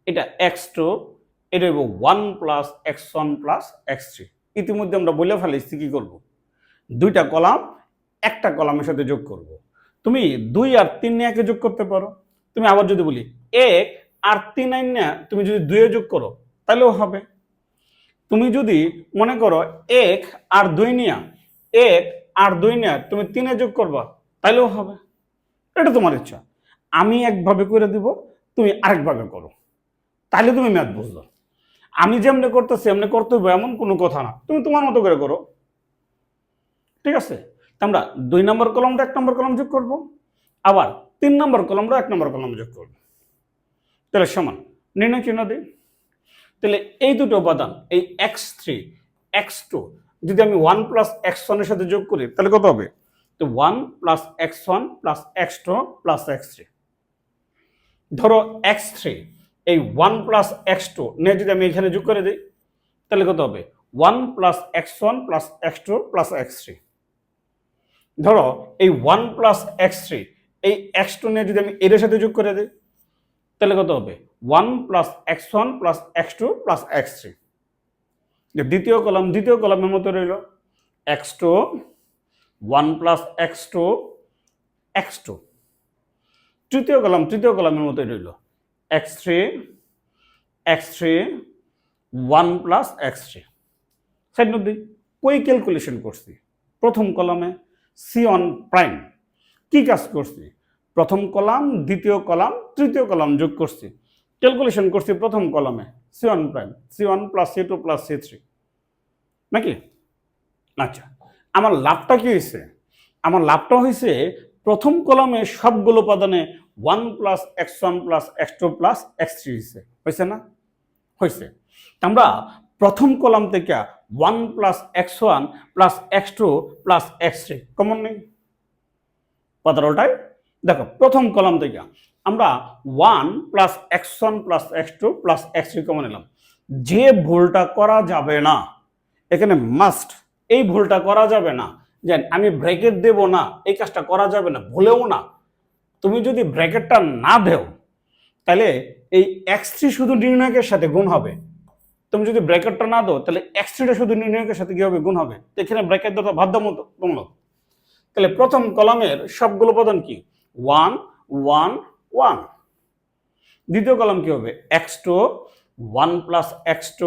এটা x2, এটা হইব 1 + x1 + x3। ইতিমধ্যে আমরা বলে ফেলেছি কি করব, দুইটা কলাম একটা কলামের সাথে যোগ করব। তুমি 2 আর 3 নিয়ে একে যোগ করতে পারো। তুমি আবার যদি বলি 1 আর 3 নিয়ে তুমি যদি 2 এ যোগ করো তাহলেও হবে। তুমি যদি মনে করো 1 আর 2 নিয়ে 1 আর 2 নিয়ে তুমি 3 এ যোগ করবা তাহলেও হবে, এটা তোমার ইচ্ছা। আমি একভাবে করে দিব, তুমি আরেকভাবে করো, তাহলে তুমি ম্যাথ বুঝলো। আমি যেমনি করতেছি এমনি করতে হবে এমন কোনো কথা না, তুমি তোমার মতো করে করো, ঠিক আছে। আমরা 2 নম্বর কলমটা 1 নম্বর কলম যোগ করব, আবার 3 নম্বর কলমটা 1 নম্বর কলম যোগ করব, তাহলে সমান নির্ণয় চিহ্ন দিই। তাহলে এই দুটো উপাদান এই x3 x2 যদি আমি 1 + x1 এর সাথে যোগ করি তাহলে কত হবে, তো 1 + x1 + x2 + x3। ধরো x3 এই 1 + x2 নিয়ে যদি আমি এখানে যোগ করে দিই তাহলে কত হবে, 1 + x1 + x2 + x3। ধরো এই 1 + x3 এই x2 নিয়ে যদি আমি এর সাথে যোগ করে দিই তাহলে কত হবে, 1 + x1 + x2 + x3। দ্বিতীয় কলামের মতো রইল x2 1 + x2 x2। তৃতীয় কলামের মতো রইল x3 x3 1 + x3। Side note দিই, কই ক্যালকুলেশন করছি প্রথম কলামে C1 প্রাইম, কি কাজ করছি প্রথম কলাম দ্বিতীয় কলাম তৃতীয় কলাম যোগ করছি, ক্যালকুলেশন করছি প্রথম কলামে C1 prime C1 + C2 + C3 নাকি। আচ্ছা, আমার লাভটা কি হয়েছে, আমার লাভটা হয়েছে প্রথম কলামে সবগুলো উপাদানে 1 + x1 + x2 + x3 হয়েছে না, হয়েছে। আমরা প্রথম কলাম থেকে 1 + x1 + x2 + x3 কমন নেই, কথাটাই দেখো প্রথম কলাম থেকে আমরা 1 + x1 + x2 + x3 কমন নিলাম। যে ভুলটা করা যাবে না এখানে মাস্ট, এই ভুলটা করা যাবে না যে আমি ব্র্যাকেট দেব না, এই কাজটা করা যাবে না, ভুলেও না। তুমি যদি ব্র্যাকেটটা না দেও তাহলে এই x3 শুধু নির্ণায়কের সাথে গুণ হবে। তুমি যদি ব্র্যাকেটটা না দাও তাহলে x3টা শুধু নির্ণায়কের সাথে কি হবে, গুণ হবে। তো এখানে ব্র্যাকেট দেওয়া বাধ্যতামূলক। তাহলে প্রথম কলামের সবগুলো উপাদান কি, 1 1 1। দ্বিতীয় কলাম কি হবে, x2 1 প্লাস x2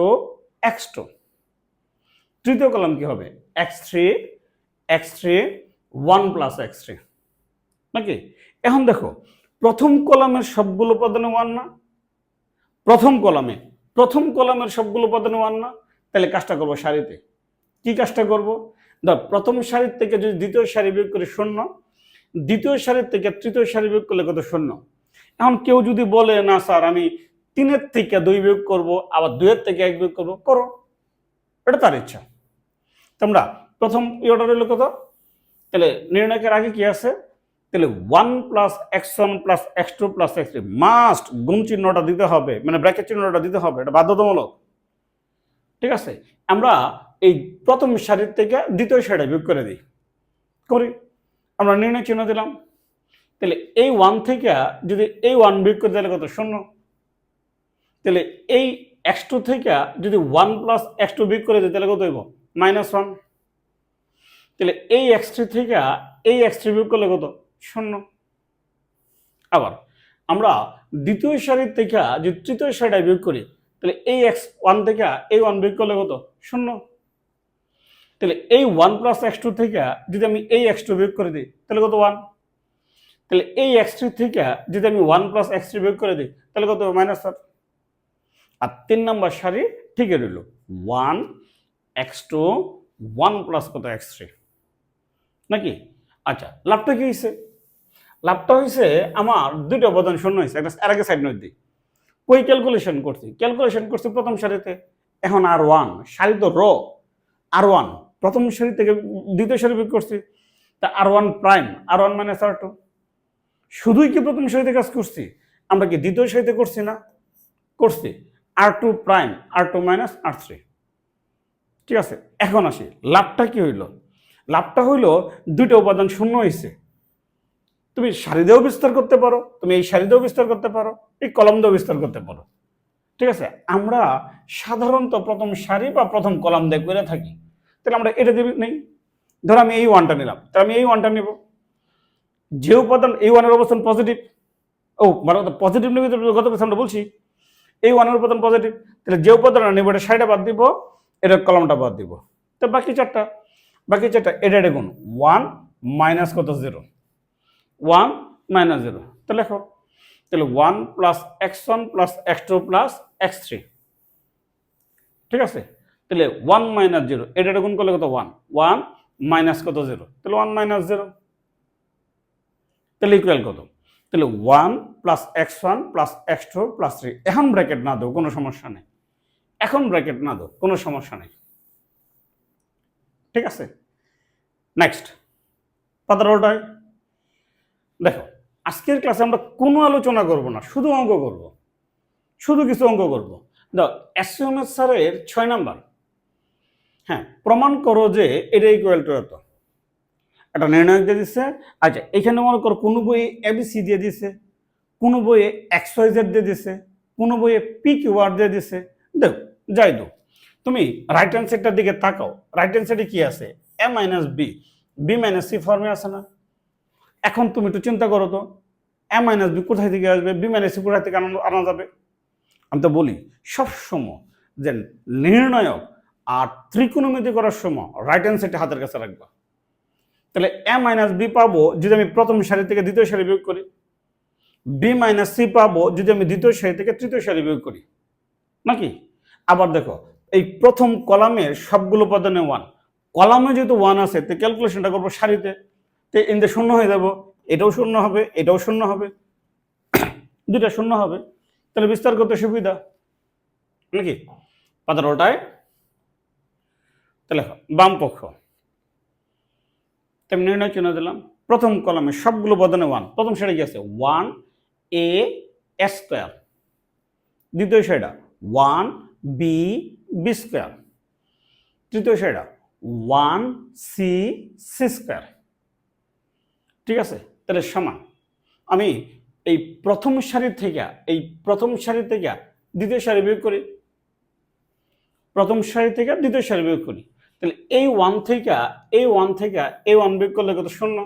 x2। তৃতীয় কলাম কি হবে, x3 x3 1 প্লাস x3, নাকি? এখন দেখো প্রথম কলামের সবগুলো উপাদানে 1 না, প্রথম কলামের সবগুলো উপাদানে 1 না, তাহলে কাজটা করবো সারিতে। কি কাজটা করব, প্রথম সারির থেকে যদি দ্বিতীয় সারি বিয়োগ করে 0, দ্বিতীয় সারির থেকে তৃতীয় সারি বিয়োগ করলে কত, 0। এখন কেউ যদি বলে না স্যার আমি 3-এর থেকে 2 বিয়োগ করব, আবার 2-এর থেকে 1 বিয়োগ করব, করো, এটা তার ইচ্ছা। তোমরা প্রথম ইয়েটা রইল কত, তাহলে নির্ণায়কের আগে কি আছে, তাহলে 1 plus x1 plus x2 plus x3 must গুণ চিহ্নটা দিতে হবে, মানে ব্র্যাকেট চিহ্নটা দিতে হবে, এটা বাধ্যতামূলক। ঠিক আছে, আমরা এই প্রথম সারির থেকে দ্বিতীয় সারিটা বিয়োগ করে দিই, করি। আমরা নির্ণয় চিহ্ন দিলাম, তাহলে এই 1 থেকে যদি এই 1 বিয়োগ করে তাহলে কত, 0। তাহলে এই x2 থেকে যদি 1 প্লাস x2 বিয়োগ করে দিই তাহলে কত হইব, -1। তাহলে এই x3 থেকে এই x3 বিয়োগ করলে কত, 0। আবার আমরা দ্বিতীয় সারির থেকে যদি তৃতীয় সারিটা বিয়োগ করি তাহলে এই x1 থেকে এই 1 বিয়োগ করলে কত, 0। তাহলে এই 1 প্লাস x2 থেকে যদি আমি এই x2 বিয়োগ করে দিই তাহলে কত, 1। তাহলে এই x3 থেকে যদি আমি 1 প্লাস x3 বিয়োগ করে দিই তাহলে কত, -1। আর 3 নম্বর সারি ঠিকই রইল, 1 x2 1 প্লাস কত, x3, নাকি? আচ্ছা, লাভটা কি হয়েছে, লাভটা হয়েছে আমার দুইটা উপাদান 0 হয়েছে। একটা আর আগে সাইড নোট দিই, কই ক্যালকুলেশন করছি প্রথম সারিতে। এখন R1 সারি তো র, R1 প্রথম সারি থেকে দ্বিতীয় সারি বিয়োগ করছি, তা R1 prime R1 minus R2। শুধুই কি প্রথম সারিতে কাজ করছি, আমরা কি দ্বিতীয় সারিতে করছি না, করছি। R2 prime R2 minus R3। ঠিক আছে, এখন আসি লাভটা কি হইল, লাভটা হইল দুইটা উপাদান 0 হয়েছে। তুমি সারি দিয়েও বিস্তার করতে পারো, তুমি এই সারি দিয়েও বিস্তার করতে পারো, এই কলাম দিয়েও বিস্তার করতে পারো। ঠিক আছে, আমরা সাধারণত প্রথম সারি বা প্রথম কলাম দিয়ে করে থাকি। তাহলে আমরা এটা দিয়ে নেই, ধরো আমি এই 1টা নিলাম, তাহলে আমি এই 1টা নেব। যে উপাদান এই 1-এর অবস্থান পজিটিভ, মানে পজিটিভ নেবে, গত বছর আমরা বলছি এই 1-এর উপাদান পজিটিভ, তাহলে যে উপাদান নেব এটা সারিটা বাদ দিব, এটা কলামটা বাদ দিব। তো বাকি চারটা এটা গুণ 1 মাইনাস কত, 0, 1 মাইনাস 0। তো লেখো, তাহলে 1 plus x1 plus x2 plus x3। ঠিক আছে, তাহলে 1 মাইনাস 0 এটা গুণ করলে কত, 1 1 মাইনাস কত, 0, তাহলে 1 মাইনাস 0। তাহলে ইকুয়াল কত, তাহলে 1 plus x1 plus x2 plus 3। এখন ব্র্যাকেট না দাও, কোনো সমস্যা নেই, এখন ব্র্যাকেট না দাও, কোনো সমস্যা নেই। ঠিক আছে, নেক্সট পাতার ওটায় দেখো, আজকের ক্লাসে আমরা কোনো আলোচনা করব না, শুধু অঙ্ক করব, শুধু কিছু অঙ্ক করব। দাও এসএমএস স্যারের 6 নাম্বার, হ্যাঁ, প্রমাণ করো যে এটা ইকুয়াল টু এত। একটা নির্ণায়ক দিয়ে দিচ্ছে। আচ্ছা, এখানে মনে করো কোনো বইয়ে এবিসি দিয়ে দিছে, কোনো বইয়ে XYZ দিয়ে দিছে, কোনো বইয়ে PQR দিয়ে দিছে। দেখো যাই দো, তুমি রাইট হ্যান্ড সাইডটার দিকে তাকাও, রাইট হ্যান্ড সাইডে কি আছে, a minus b, b minus c ফর্মে আছে না? এখন তুমি একটু চিন্তা করো তো, a মাইনাস বি কোথায় থেকে আসবে, বি মাইনাস সি কোথায় থেকে আনা যাবে? আমি তো বলি সবসময় যে নির্ণায়ক আর ত্রিকোণমিতি করার সময় রাইট হ্যান্ড সাইডটা হাতের কাছে রাখবা। তাহলে a মাইনাস বি পাবো যদি আমি প্রথম সারি থেকে দ্বিতীয় সারি বিয়োগ করি, বি মাইনাস সি পাবো যদি আমি দ্বিতীয় সারি থেকে তৃতীয় সারি বিয়োগ করি, নাকি? আবার দেখো, এই প্রথম কলামের সবগুলো উপাদানে 1, কলামে যেহেতু 1 আছে তো ক্যালকুলেশনটা করবো সারিতে, তো ইনদে 0 হয়ে যাব, এটাও 0 হবে, এটাও 0 হবে, দুটা 0 হবে, তাহলে বিস্তার করতে সুবিধা, নাকি? পাতার ওটায় তাহলে বাম পক্ষ তেমনি নির্ণয় চিহ্ন দিলাম। প্রথম কলামে সবগুলো উপাদানে 1, প্রথম সারি কি আছে 1 a স্কয়ার, দ্বিতীয় সারিটা 1 b বি স্কয়ার, তৃতীয় সারিটা 1 c সি স্কয়ার। ঠিক আছে, তাহলে সমান আমি এই প্রথম সারি থেকে দ্বিতীয় সারি বিয়োগ করি, প্রথম সারি থেকে দ্বিতীয় সারি বিয়োগ করি, তাহলে এই ওয়ান থেকে এই ওয়ান বিয়োগ করলে কত? শূন্য।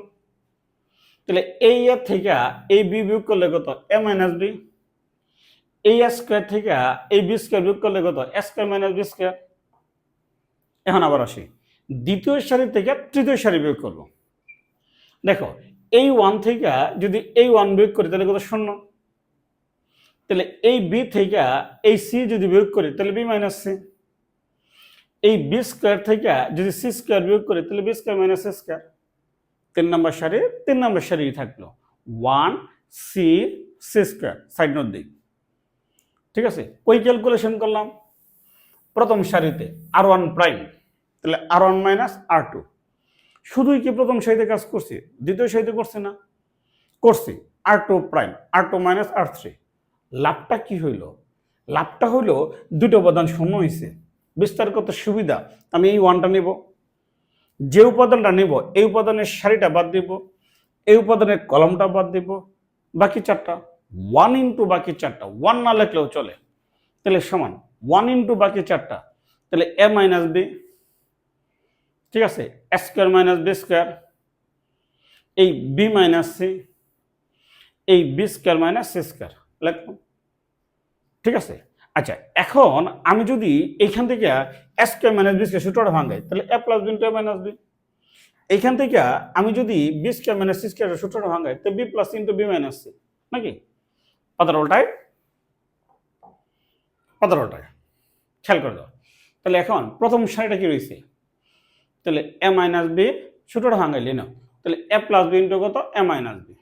তাহলে এই এর থেকে এই বি বিয়োগ করলে কত? A minus B. এই স্কোয়ার থেকে এই বি স্কোয়ার বিয়োগ করলে কত? এ স্কোয়ার মাইনাস বি স্কোয়ার। এখন আবার আসি দ্বিতীয় সারি থেকে তৃতীয় সারি বিয়োগ করব। দেখো এই ওয়ান থেকে যদি এই ওয়ান বিয়োগ করি তাহলে কত? শূন্য। তাহলে এই বি থেকে এই সি যদি বিয়োগ করি তাহলে বি মাইনাস সি। এই বি স্কোয়ার থেকে যদি সি স্কোয়ার বিয়োগ করি তাহলে b square minus c square. 3 number সারি থাকলো 1 c c square, side note দিই। ঠিক আছে, ওই ক্যালকুলেশন করলাম প্রথম সারিতে আর1 প্রাইম, তাহলে আর1 মাইনাস আর2। শুধুই কি প্রথম সারিতে কাজ করছি? দ্বিতীয় সারিতে করছি না? করছি। আর2 প্রাইম, আর2 মাইনাস আর3। লাভটা কি হইল? লাভটা হইল দুটো উপাদান শূন্য হয়েছে। বিস্তার করতে সুবিধা আমি এই ওয়ানটা নেব, যে উপাদানটা নেব এই উপাদানের সারিটা বাদ দিব, এই উপাদানের কলমটা বাদ দিব, বাকি চারটা 1 ইন্টু বাকি চারটা, 1 না লিখলেও চলে, তাহলে সমান 1 ইন্টু বাকি চারটা, তাহলে এ মাইনাস বি। ঠিক আছে, a square minus b square, এই বি মাইনাস সি, এই b square minus c square লিখলাম। ঠিক আছে, আচ্ছা এখন আমি যদি এইখান থেকে a square minus b square সূত্রটা ভাঙাই তাহলে a plus b into a minus b. এইখান থেকে আমি যদি b square minus c square সূত্রটা ভাঙাই তাহলে b plus into b minus c, নাকি? পাতার উল্টায় খেয়াল করে দাও। তাহলে এখন প্রথম সারিটা কি রয়েছে? তাহলে এ মাইনাস বি সূত্রটা ভাঙাইলি না, তাহলে এ প্লাস বি ইন্টু কত? A minus b.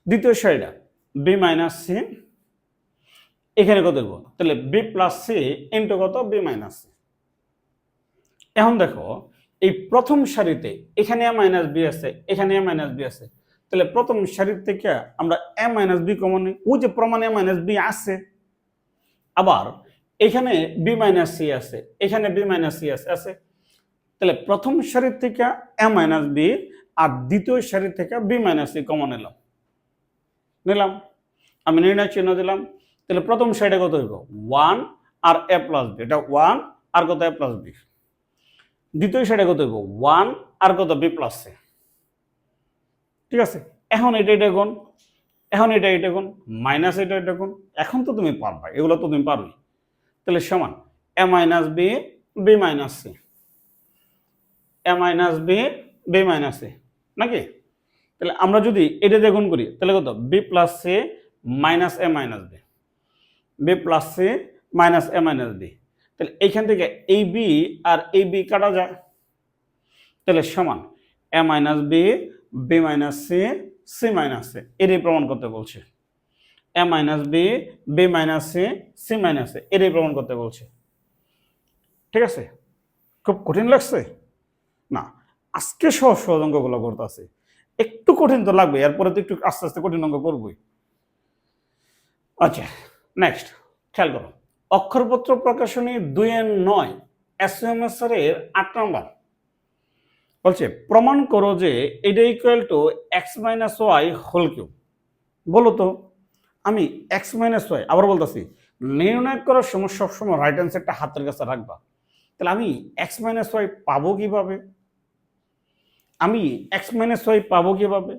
দ্বিতীয় সারিটা বি মাইনাস সি, এখানে কত দেবো? তাহলে বি প্লাস সি ইন্টু কত? B minus c. এখন দেখো এই প্রথম সারিতে এখানে এ মাইনাস বি আছে, এখানে এ মাইনাস বি আছে, তাহলে প্রথম সারি থেকে আমরা এ মাইনাস বি কমন নিই, ওই যে প্রমাণে এ মাইনাস বি আছে। আবার এখানে বি মাইনাস সি আছে, এখানে বি মাইনাস সি আছে, তাহলে প্রথম সারি থেকে এ মাইনাস বি আর দ্বিতীয় সারি থেকে বি মাইনাস সি কমন নিলাম, আমি নির্ণয় চিহ্ন দিলাম। তাহলে প্রথম সারিটা কত হইব? 1 আর এ প্লাস বি, এটা 1 আর কত? A plus b. দ্বিতীয় সারিটা কত হইব? 1 আর কত? B plus c. ঠিক আছে, এখন এটা গুণ, এখন এটা গুণ, মাইনাস এটা গুণ। এখন তো তুমি পারবা, এগুলো তো তুমি পারবে। তাহলে সমান a minus b b minus c, a minus b b minus c, নাকি? তাহলে আমরা যদি এটা দিয়ে গুণ করি তাহলে কত? B plus c minus a minus b, b plus c minus a minus b. তাহলে এইখান থেকে এই বি আর এই বি কাটা যায়, তাহলে সমান a minus b b minus c c minus c. এটাই প্রমাণ করতে বলছে। A minus b b minus c c minus c, এটাই প্রমাণ করতে বলছে। ঠিক আছে, খুব কঠিন লাগছে না? আজকে সহজ সহজ অঙ্কগুলো করতে আছে, একটু কঠিন তো লাগবে, এরপরে তো একটু আস্তে আস্তে কঠিন অঙ্ক করবই। আচ্ছা নেক্সট খেয়াল করো, অক্ষরপত্র প্রকাশনী 2-9 এসএমএস এর 8 নম্বর বলছে প্রমাণ করো যে এটা equal to x minus y whole cube. বলো তো, আমি এক্স মাইনাস ওয়াই, আবার বলতেছি, নির্ণয় করার সময় সবসময় রাইট অ্যান্সারটা হাতের কাছে রাখবা। তাহলে আমি এক্স মাইনাস ওয়াই পাবো কিভাবে?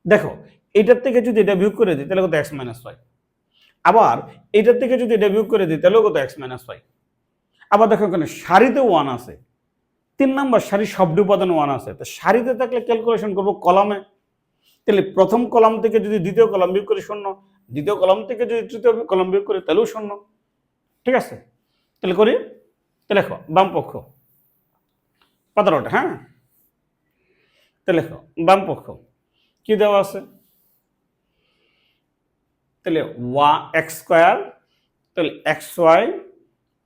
দেখো এটার থেকে যদি এটা বিয়োগ করে দিই তাহলে কত? X minus y. আবার এটার থেকে যদি এটা বিয়োগ করে দিই তাহলেও কত? X minus y. আবার দেখো এখানে সারিতে 1 আছে, 3 নম্বর সারি শব্দ উপাদান 1 আছে, তো সারিতে থাকলে ক্যালকুলেশন করবো কলামে। তাহলে প্রথম কলাম থেকে যদি দ্বিতীয় কলাম বিয়োগ করি 0, দ্বিতীয় কলাম থেকে যদি তৃতীয় কলাম বিয়োগ করি তাহলেও 0। ঠিক আছে, তাহলে করি। তাহলে লেখো বাম পক্ষ পাতারটা, হ্যাঁ, তাহলে লেখো বাম পক্ষ কি দেওয়া আছে? তাহলে এক্স স্কোয়ার, তাহলে এক্স ওয়াই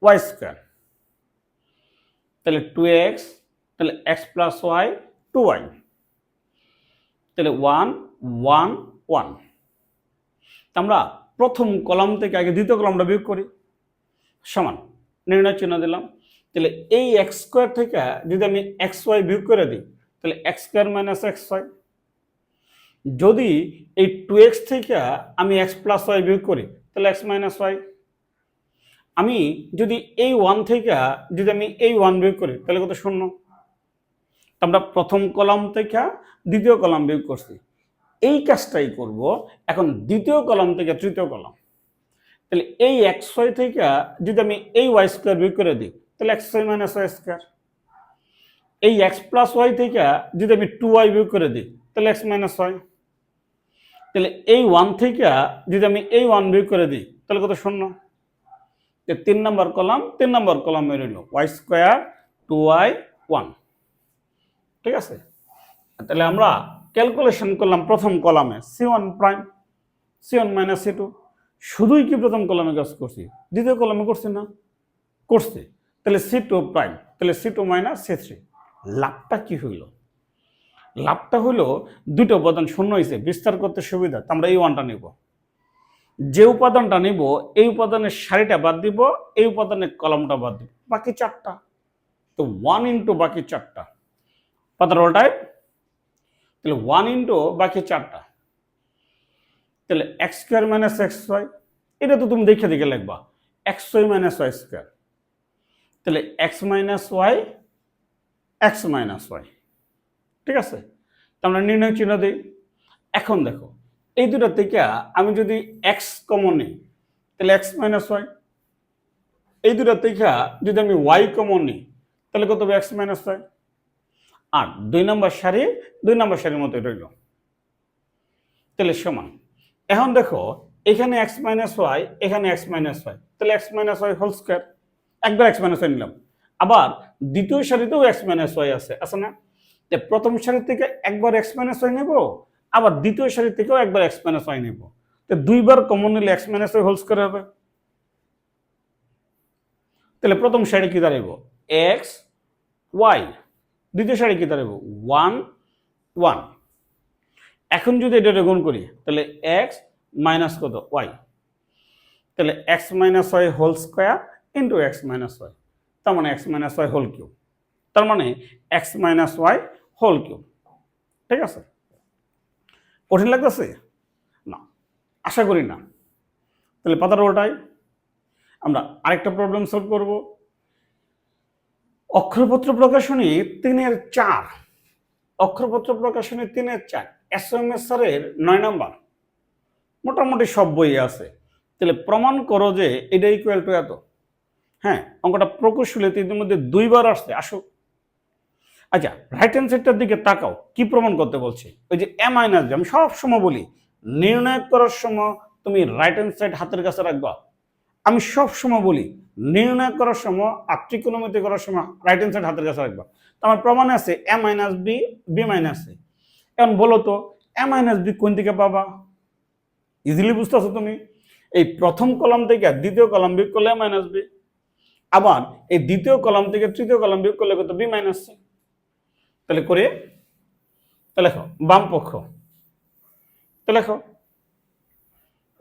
ওয়াই স্কোয়ার, তাহলে 2x, তাহলে এক্স প্লাস ওয়াই 2y, তাহলে 1 1 1। আমরা প্রথম কলাম থেকে আগে দ্বিতীয় কলামটা বিয়োগ করি, সমান নির্ণয় চিহ্ন দিলাম। তাহলে এই এক্স স্কোয়ার থেকে যদি আমি এক্স ওয়াই বিয়োগ করে দিই তাহলে x square minus x y, যদি এই 2x থেকে আমি x প্লাস ওয়াই বিয়োগ করি তাহলে x মাইনাস ওয়াই। আমি যদি এই 1 থেকে যদি আমি এই 1 বিয়োগ করি তাহলে কত? 0। আমরা প্রথম কলাম থেকে দ্বিতীয় কলাম বিয়োগ করছি, এই কাজটাই করব এখন দ্বিতীয় কলাম থেকে তৃতীয় কলাম। তাহলে এই xy থেকে যদি আমি এই y স্কয়ার বিয়োগ করে দিই তাহলে xy মাইনাস ওয়াই স্কয়ার। এই x প্লাস ওয়াই থেকে যদি আমি 2y বিয়োগ করে দিই তাহলে x মাইনাস ওয়াই। তাহলে এই 1 থেকে যদি আমি এই 1 বিয়োগ করে দিই তাহলে কত? 0। 3 নম্বর কলাম 3 নম্বর কলামে রইল y স্কয়ার 2y 1। ঠিক আছে, তাহলে আমরা ক্যালকুলেশন করলাম প্রথম কলামে c1 prime c1 minus c2। শুধুই কি প্রথম কলামে কাজ করছি, দ্বিতীয় কলামে করছি না? করছি। তাহলে c2 প্রাইম, তাহলে c2 মাইনাস c3। লাভটা কি হইল? লাভটা হইল দুটো উপাদান শূন্য হয়েছে, বিস্তার করতে সুবিধা, আমরা এই ওয়ানটা নিব। যে উপাদানটা নিব এই উপাদানের সারিটা বাদ দিব, এই উপাদানের কলামটা বাদ দিব, বাকি চারটা। তো 1 ইন্টু বাকি চারটা পাতার ওটাই, তাহলে 1 ইন্টু বাকি চারটা, তাহলে x square minus x y. এটা তো তুমি দেখে দেখে লিখবা x y minus y square. তাহলে x minus y x minus y. ঠিক আছে, তো আমরা নির্ণয় চিহ্ন দিই। এখন দেখো এই দুটো থেকে আমি যদি এক্স কমন নিই তাহলে এক্স মাইনাস ওয়াই। এই দুটো থেকে যদি আমি ওয়াই কমন নিই তাহলে কত হবে? X minus y. আর 2 নম্বর সারির মতো রইল। তাহলে সমান। এখন দেখো এখানে এক্স মাইনাস ওয়াই, এখানে এক্স মাইনাস ওয়াই, তাহলে x minus y whole square. একবার এক্স মাইনাস ওয়াই নিলাম, আবার দ্বিতীয় সারিতেও এক্স মাইনাস ওয়াই আছে না? প্রথম সারি থেকে একবার এক্স মাইনাস ওয়াই নেব, আবার দ্বিতীয় সারি থেকেও একবার এক্স মাইনাস ওয়াই নেব। তো দুইবার কমন নিলে x minus y whole square হবে। তাহলে প্রথম সারি কি দাঁড়াইব? X Y. দ্বিতীয় সারি কি দাঁড়াইব? 1 1। এখন যদি এটা গুণ করি তাহলে এক্স মাইনাস কত? ওয়াই। তাহলে x minus y whole square into x minus y, তার মানে x minus y whole cube, তার মানে x minus y whole cube. ঠিক আছে, কঠিন লাগতেছে না? আশা করি না। তাহলে পাতার ওটাই আমরা আরেকটা প্রবলেম সলভ করব। অক্ষরপত্র প্রকাশনী 3-4, অক্ষরপত্র প্রকাশনী 3-4, এসএমএস স্যারের 9 নাম্বার। মোটামুটি সব বই আছে। তাহলে প্রমাণ করো যে এটা ইকুয়াল টু এত। হ্যাঁ, অঙ্কটা প্রকৌশলী ইতিমধ্যে 2 বার আসছে, আসো। আচ্ছা, রাইট হ্যান্ড সাইডটার দিকে তাকাও, কি প্রমাণ করতে বলছি? ওই যে এ মাইনাস বি, আমি সব সময় বলি নির্ণয় করার সময় তুমি রাইট হ্যান্ড সাইড হাতের কাছে রাখবা। আমি সব সময় বলি নির্ণয় করার সময় আর ত্রিকোণমিতি করার সময় রাইট হ্যান্ড সাইড হাতের কাছে রাখবা। তো আমার প্রমাণে আছে a minus b, b minus c. এখন বলো তো এ মাইনাস বি কোন দিকে পাবা? ইজিলি বুঝতেছো তুমি? এই প্রথম কলাম থেকে দ্বিতীয় কলাম বিয়োগ করলে এ মাইনাস বি, আবার এই দ্বিতীয় কলাম থেকে তৃতীয় কলাম বিয়োগ করলে কত? B minus c. তাহলে করে তাহলে লেখো বাম পক্ষ, তাহলে লেখো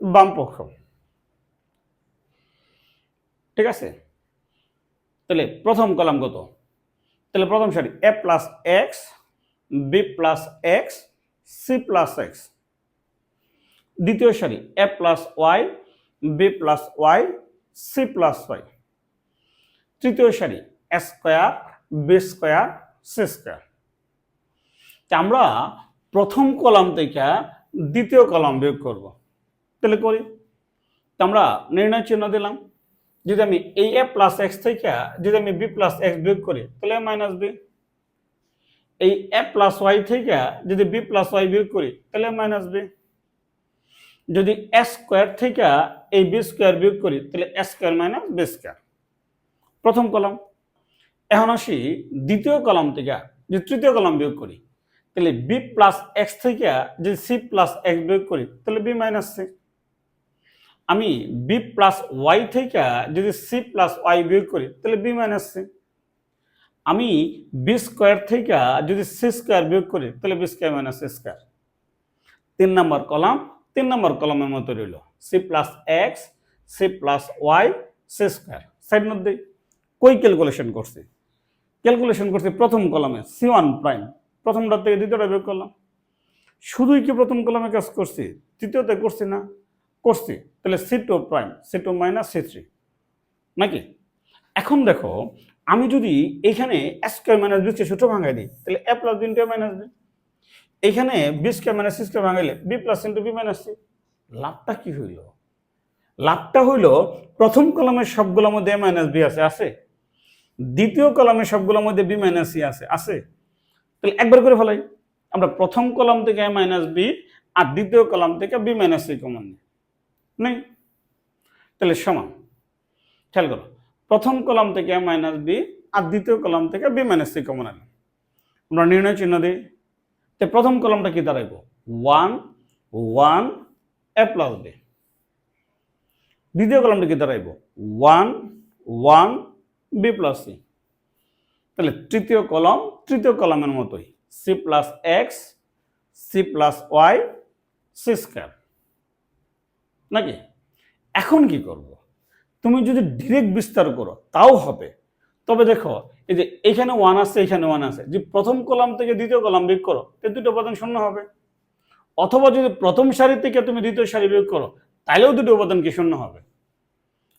বাম পক্ষ। ঠিক আছে, তাহলে প্রথম কলাম কত? তাহলে প্রথম সারি a plus x, b plus x, c plus x. দ্বিতীয় সারি a plus y, b plus y, c plus y. তৃতীয় সারি a square, b square, c square. আমরা প্রথম কলাম থেকে দ্বিতীয় কলাম বিয়োগ করব। তাহলে করি, আমরা নির্ণয় চিহ্ন দিলাম। যদি আমি এই এ প্লাস এক্স থেকে যদি আমি বি প্লাস এক্স বিয়োগ করি তাহলে মাইনাস বি। এই এ প্লাস ওয়াই থেকে যদি বি প্লাস ওয়াই বিয়োগ করি তাহলে মাইনাস বি। যদি এ স্কোয়ার থেকে এই বি স্কোয়ার বিয়োগ করি তাহলে এ স্কোয়ার মাইনাস বি স্কোয়ার। প্রথম কলাম। এখন আসি দ্বিতীয় কলাম থেকে যদি তৃতীয় কলাম বিয়োগ করি তাহলে বি প্লাস এক্স থেকে যদি সি প্লাস এক্স বিয়োগ করি তাহলে বি মাইনাস সি। আমি বি প্লাস ওয়াই থেকে যদি সি প্লাস ওয়াই বিয়োগ করি তাহলে বি মাইনাস সি। আমি বি স্কোয়ার থেকে যদি সি স্কোয়ার বিয়োগ করি তাহলে b square minus c square. 3 number column 3 number কলামের মতো রইল c plus x, c plus y, c square. Side মধ্যে কই ক্যালকুলেশন করছি? ক্যালকুলেশন করছি প্রথম কলামে c1 প্রাইম, প্রথমটা থেকে দ্বিতীয়টা বিয়োগ করলাম। শুধুই কি প্রথম কলামে কাজ করছি, তৃতীয়তে করছি না? করছি। তাহলে C2 prime, C2 minus C3 নাকি? এখন দেখো, আমি যদি এখানে a স্কয়ার মাইনাস b কে সূত্র ভাঙাই দিই, তাহলে a plus b into a minus b। এখানে b square minus c square ভাঙাইলে b plus into b minus c। লাভটা কি হইল? লাভটা হইল প্রথম কলামের সবগুলোর মধ্যে a মাইনাস b আছে, দ্বিতীয় কলামের সবগুলোর মধ্যে b মাইনাস c আছে। তাহলে একবার করে ফেলাই, আমরা প্রথম কলাম থেকে a মাইনাস b আর দ্বিতীয় কলাম থেকে b মাইনাস c কমন নেই। তাহলে সমান, খেয়াল করো, প্রথম কলাম থেকে a মাইনাস b আর দ্বিতীয় কলাম থেকে b মাইনাস c কমন আনলাম। আমরা নির্ণয় চিহ্ন দিই। তো প্রথম কলামটা কি দাঁড়াইব? 1 1 a প্লাস b। দ্বিতীয় কলামটা কি দাঁড়াইব? 1 1 b প্লাস c। তাহলে তৃতীয় কলামের মতোই c plus x c plus y c square নাকি? এখন কি করব? তুমি যদি ডিরেক্ট বিস্তার করো তাও হবে, তবে দেখো এই যে এখানে 1 আছে, এখানে 1 আছে, যে প্রথম কলাম থেকে দ্বিতীয় কলাম বিয়োগ করো তো দুটো উপাদান শূন্য হবে। অথবা যদি প্রথম সারি থেকে তুমি দ্বিতীয় সারি বিয়োগ করো তাহলেও দুটো উপাদান কি শূন্য হবে।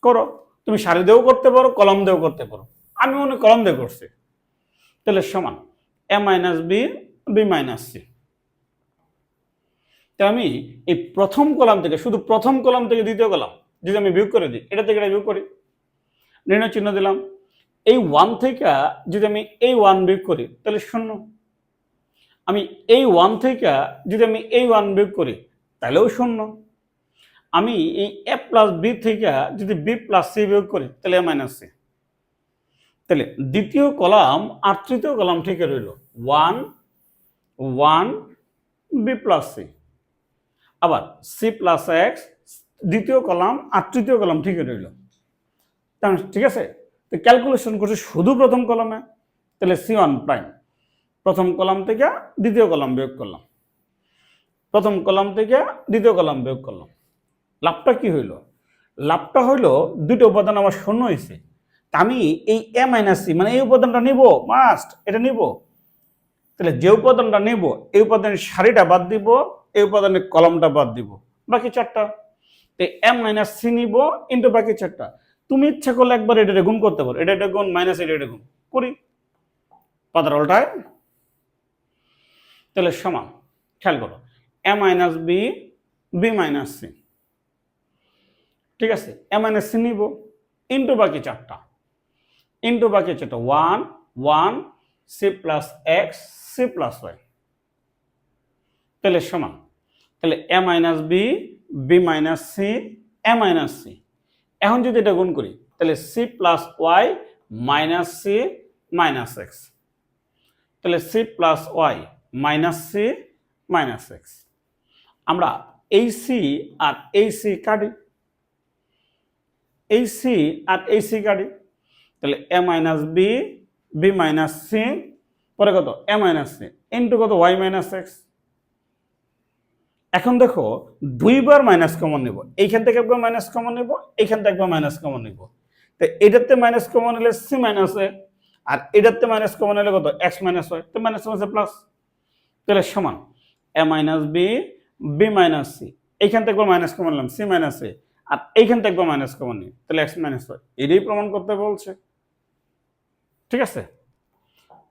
করো, তুমি সারি দিয়েও করতে পারো, কলাম দিয়েও করতে পারো। আমি মনে কলাম দিয়ে করছি। তাহলে সমান a minus b b minus c। তো আমি এই প্রথম কলাম থেকে, শুধু প্রথম কলাম থেকে দ্বিতীয় কলাম যদি আমি বিয়োগ করে দিই, এটা থেকে এটা বিয়োগ করি, ঋণ চিহ্ন দিলাম। এই 1 থেকে যদি আমি এই 1 বিয়োগ করি তাহলে শূন্য। আমি এই 1 থেকে যদি আমি এই 1 বিয়োগ করি তাহলেও শূন্য। আমি এই a প্লাস b থেকে যদি b প্লাস c বিয়োগ করি তাহলে a মাইনাস c। তাহলে দ্বিতীয় কলাম আর তৃতীয় কলাম ঠিক রইল 1 1 b প্লাস c। আবার c প্লাস এক্স দ্বিতীয় কলাম আর তৃতীয় কলাম ঠিক রইল। ঠিক আছে? তো ক্যালকুলেশন করছি শুধু প্রথম কলামে, তাহলে C1 প্রাইম প্রথম কলাম থেকে দ্বিতীয় কলাম বিয়োগ করলাম, প্রথম কলাম থেকে দ্বিতীয় কলাম বিয়োগ করলাম। লাভটা কি হইল? লাভটা হইল দুটো উপাদান আমার শূন্য হয়েছে। আমি এই a মাইনাস c মানে এই উপাদানটা নিব, মাস্ট এটা নিব। তাহলে যে উপাদানটা নেব এই উপাদানের সারিটা বাদ দিব, এই উপাদানের কলামটা বাদ দিব, বাকি চারটা। তো a মাইনাস c নিব ইন্টু বাকি চারটা। তুমি ইচ্ছা করলে একবার এটা গুণ করতে পারো, এটা গুণ মাইনাস এটা গুণ করি, পাতার উল্টায়। তাহলে সমান, খেয়াল করো, a minus b b minus c। ঠিক আছে, a মাইনাস c নিব ইন্টু বাকি চারটা, 1 1 c plus x c plus y. তাহলে সমান, তাহলে a minus b b minus c a minus c। এখন যদি এটা গুণ করি তাহলে c plus y minus c minus x. তাহলে c plus y minus c minus x. আমরা এই c আর এই c কাটি, এই c আর এই c কাটি। তাহলে a minus b b minus c পরে কত a মাইনাস c ইন্টু কত y মাইনাস এক্স। এখন দেখো দুইবার মাইনাস কমন নেব, এইখান থেকে একবার মাইনাস কমন নেব, এইখান থেকে একবার মাইনাস কমন নেব। তো এটাতে মাইনাস কমন হলে c মাইনাস এ, আর এটাতে মাইনাস কমন হলে কত x মাইনাস y। তো মাইনাস মাইনাসে প্লাস, তাহলে সমান a minus b b minus c। এইখান থেকে একবার মাইনাস কমন নিলাম c মাইনাস এ, আর এইখান থেকে একবার মাইনাস কমন নিই, তাহলে x মাইনাস y। এটাই প্রমাণ করতে বলছে। ঠিক আছে,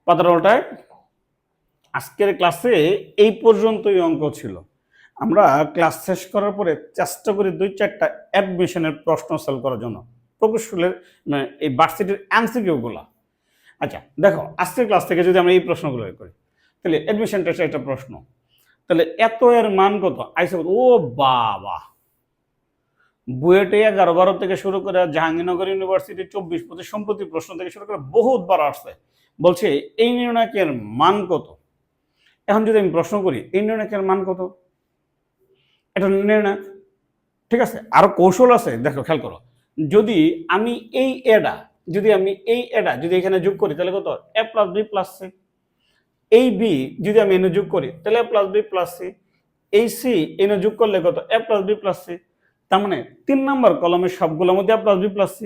পাতার উল্টায়। আজকের ক্লাসে এই পর্যন্তই অঙ্ক ছিল। আমরা ক্লাস শেষ করার পরে চেষ্টা করি 2-4টা অ্যাডমিশনের প্রশ্ন সলভ করার জন্য, প্রকৌশলের এই ভার্সিটির এমসিকিউগুলো। আচ্ছা দেখো, আজকের ক্লাস থেকে যদি আমরা এই প্রশ্নগুলো করি তাহলে অ্যাডমিশন টেস্টে একটা প্রশ্ন, তাহলে এত এর মান কত আইসে, ও বাবা, বুয়েটে 11-12 থেকে শুরু করে জাহাঙ্গীরনগর ইউনিভার্সিটি 24-25 সম্প্রতি প্রশ্ন থেকে শুরু করে বহুতবার আসছে, বলছে এই নির্ণায়কের মান কত। এখন যদি আমি প্রশ্ন করি এই নির্ণায়কের মান কত, এটা নির্ণয়। ঠিক আছে, আরো কৌশল আছে, দেখো খেয়াল করো। যদি আমি এই এডা যদি এখানে যোগ করি তাহলে কত a plus b plus c। এই b যদি আমি এনে যোগ করি তাহলে a plus b plus c। এই c এনে যোগ করলে কত a plus b plus c। তার মানে 3 নম্বর কলমের সবগুলোর মধ্যে a plus b plus c।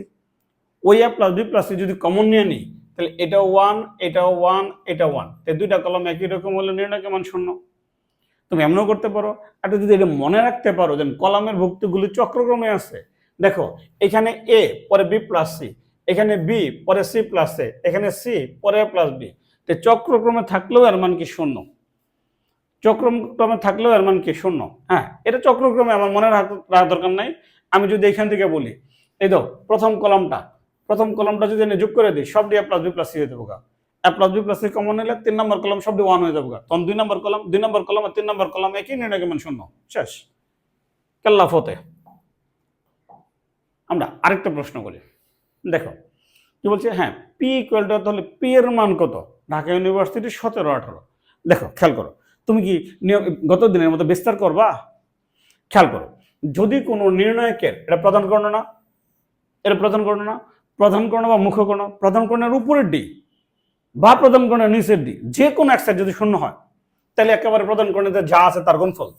ওই a plus b plus c যদি কমন নিয়ে নিই তাহলে এটাও 1 এটাও 1 এটা 1, তাই দুইটা কলম একই রকম হলে নির্ণায়কের মান শূন্য। তুমি এমনও করতে পারো। আর যদি এটা মনে রাখতে পারো যে কলামের ভুক্তিগুলি চক্রক্রমে আছে, দেখো এখানে এ পরে বি প্লাস সি, এখানে বি পরে সি প্লাস এ, এখানে সি পরে এ প্লাস বি। তো চক্রক্রমে থাকলেও এর মান কি শূন্য, চক্রক্রমে থাকলেও এর মান কি শূন্য। হ্যাঁ, এটা চক্রক্রমে আমার মনে রাখার দরকার নাই। আমি যদি এখান থেকে বলি এই দাও প্রথম কলামটা যদি আমি যোগ করে দিই সব ডি a plus b plus c হয়ে যাবো গা। A plus b plus c common নিলে 3 নম্বর কলাম সব ডি 1 হয়ে যাবো গা। তখন 2 নম্বর কলাম আর 3 নম্বর কলাম একই, নির্ণয় মান শূন্য, শেষ। কেল্লা ফতে। আমরা আরেকটা প্রশ্ন করি, দেখো কি বলছে। হ্যাঁ, পি ইকুয়াল টু, তাহলে পি এর মান কত? ঢাকা ইউনিভার্সিটি 17-18। দেখো খেয়াল করো, তুমি কি গত দিনের মতো বিস্তার করবা? খেয়াল করো, যদি কোনো নির্ণায়কের, এটা প্রধান কর্ণ না, এটা প্রধান কর্ণ না, প্রধান কর্ণ বা মুখ্য কর্ণ, প্রধান কর্ণের উপরের ডি বা প্রধান কর্ণের নিচের ডি যে কোনো এক সাইড যদি শূন্য হয়, তাহলে একেবারে প্রধান কর্ণের যা আছে তার গুণফল,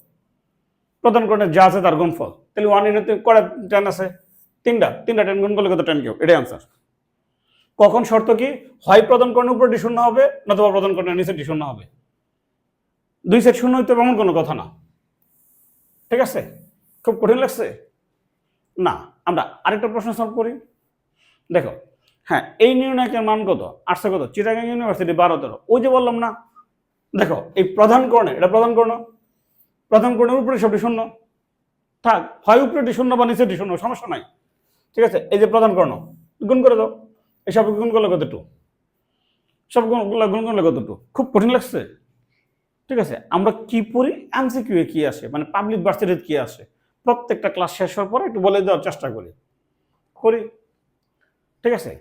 প্রধান কর্ণের যা আছে তার গুণফল। তাহলে 1 ইউনিটে কয়টা টেন আছে? তিনটা টেন গুণ করলে কত? 10 কিউব। এটাই আনসার। কখন শর্ত কি? হয় প্রধান কর্ণের উপর ডি শূন্য হবে, নতুবা প্রধান কর্ণের নিচের ডি শূন্য হবে। দুই সেট শূন্য হইতে এমন কোনো কথা না। ঠিক আছে? খুব কঠিন লাগছে না? আমরা আরেকটা প্রশ্ন সলভ করি। দেখো, হ্যাঁ, এই নির্ণায়কের মান কত? আসছে কত? চিটাগাং ইউনিভার্সিটি 12-13। ওই যে বললাম না, দেখো এই প্রধান কর্ণে, এটা প্রধান কর্ণের উপরে সবটি শূন্য থাক, হয় উপরেটি শূন্য বা নিচেটি শূন্য, সমস্যা নাই। ঠিক আছে, এই যে প্রধান কর্ণ গুণ করে দাও, এই সব গুণ করলে কত? 2। সব গুণ করলে কত? 2। খুব কঠিন লাগছে? ঠিক আছে, আমরা কি পড়ি, এমসিকিউ এ কি আসে, মানে পাবলিক ভার্সিটিতে কি আসে, প্রত্যেকটা ক্লাস শেষ হওয়ার পরে একটু বলে দেওয়ার চেষ্টা করি। ঠিক আছে,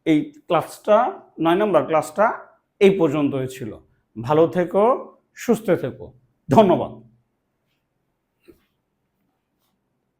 এই ক্লাসটা 9 নম্বর ক্লাসটা এই পর্যন্তই ছিল। ভালো থেকো, সুস্থ থেকো, ধন্যবাদ।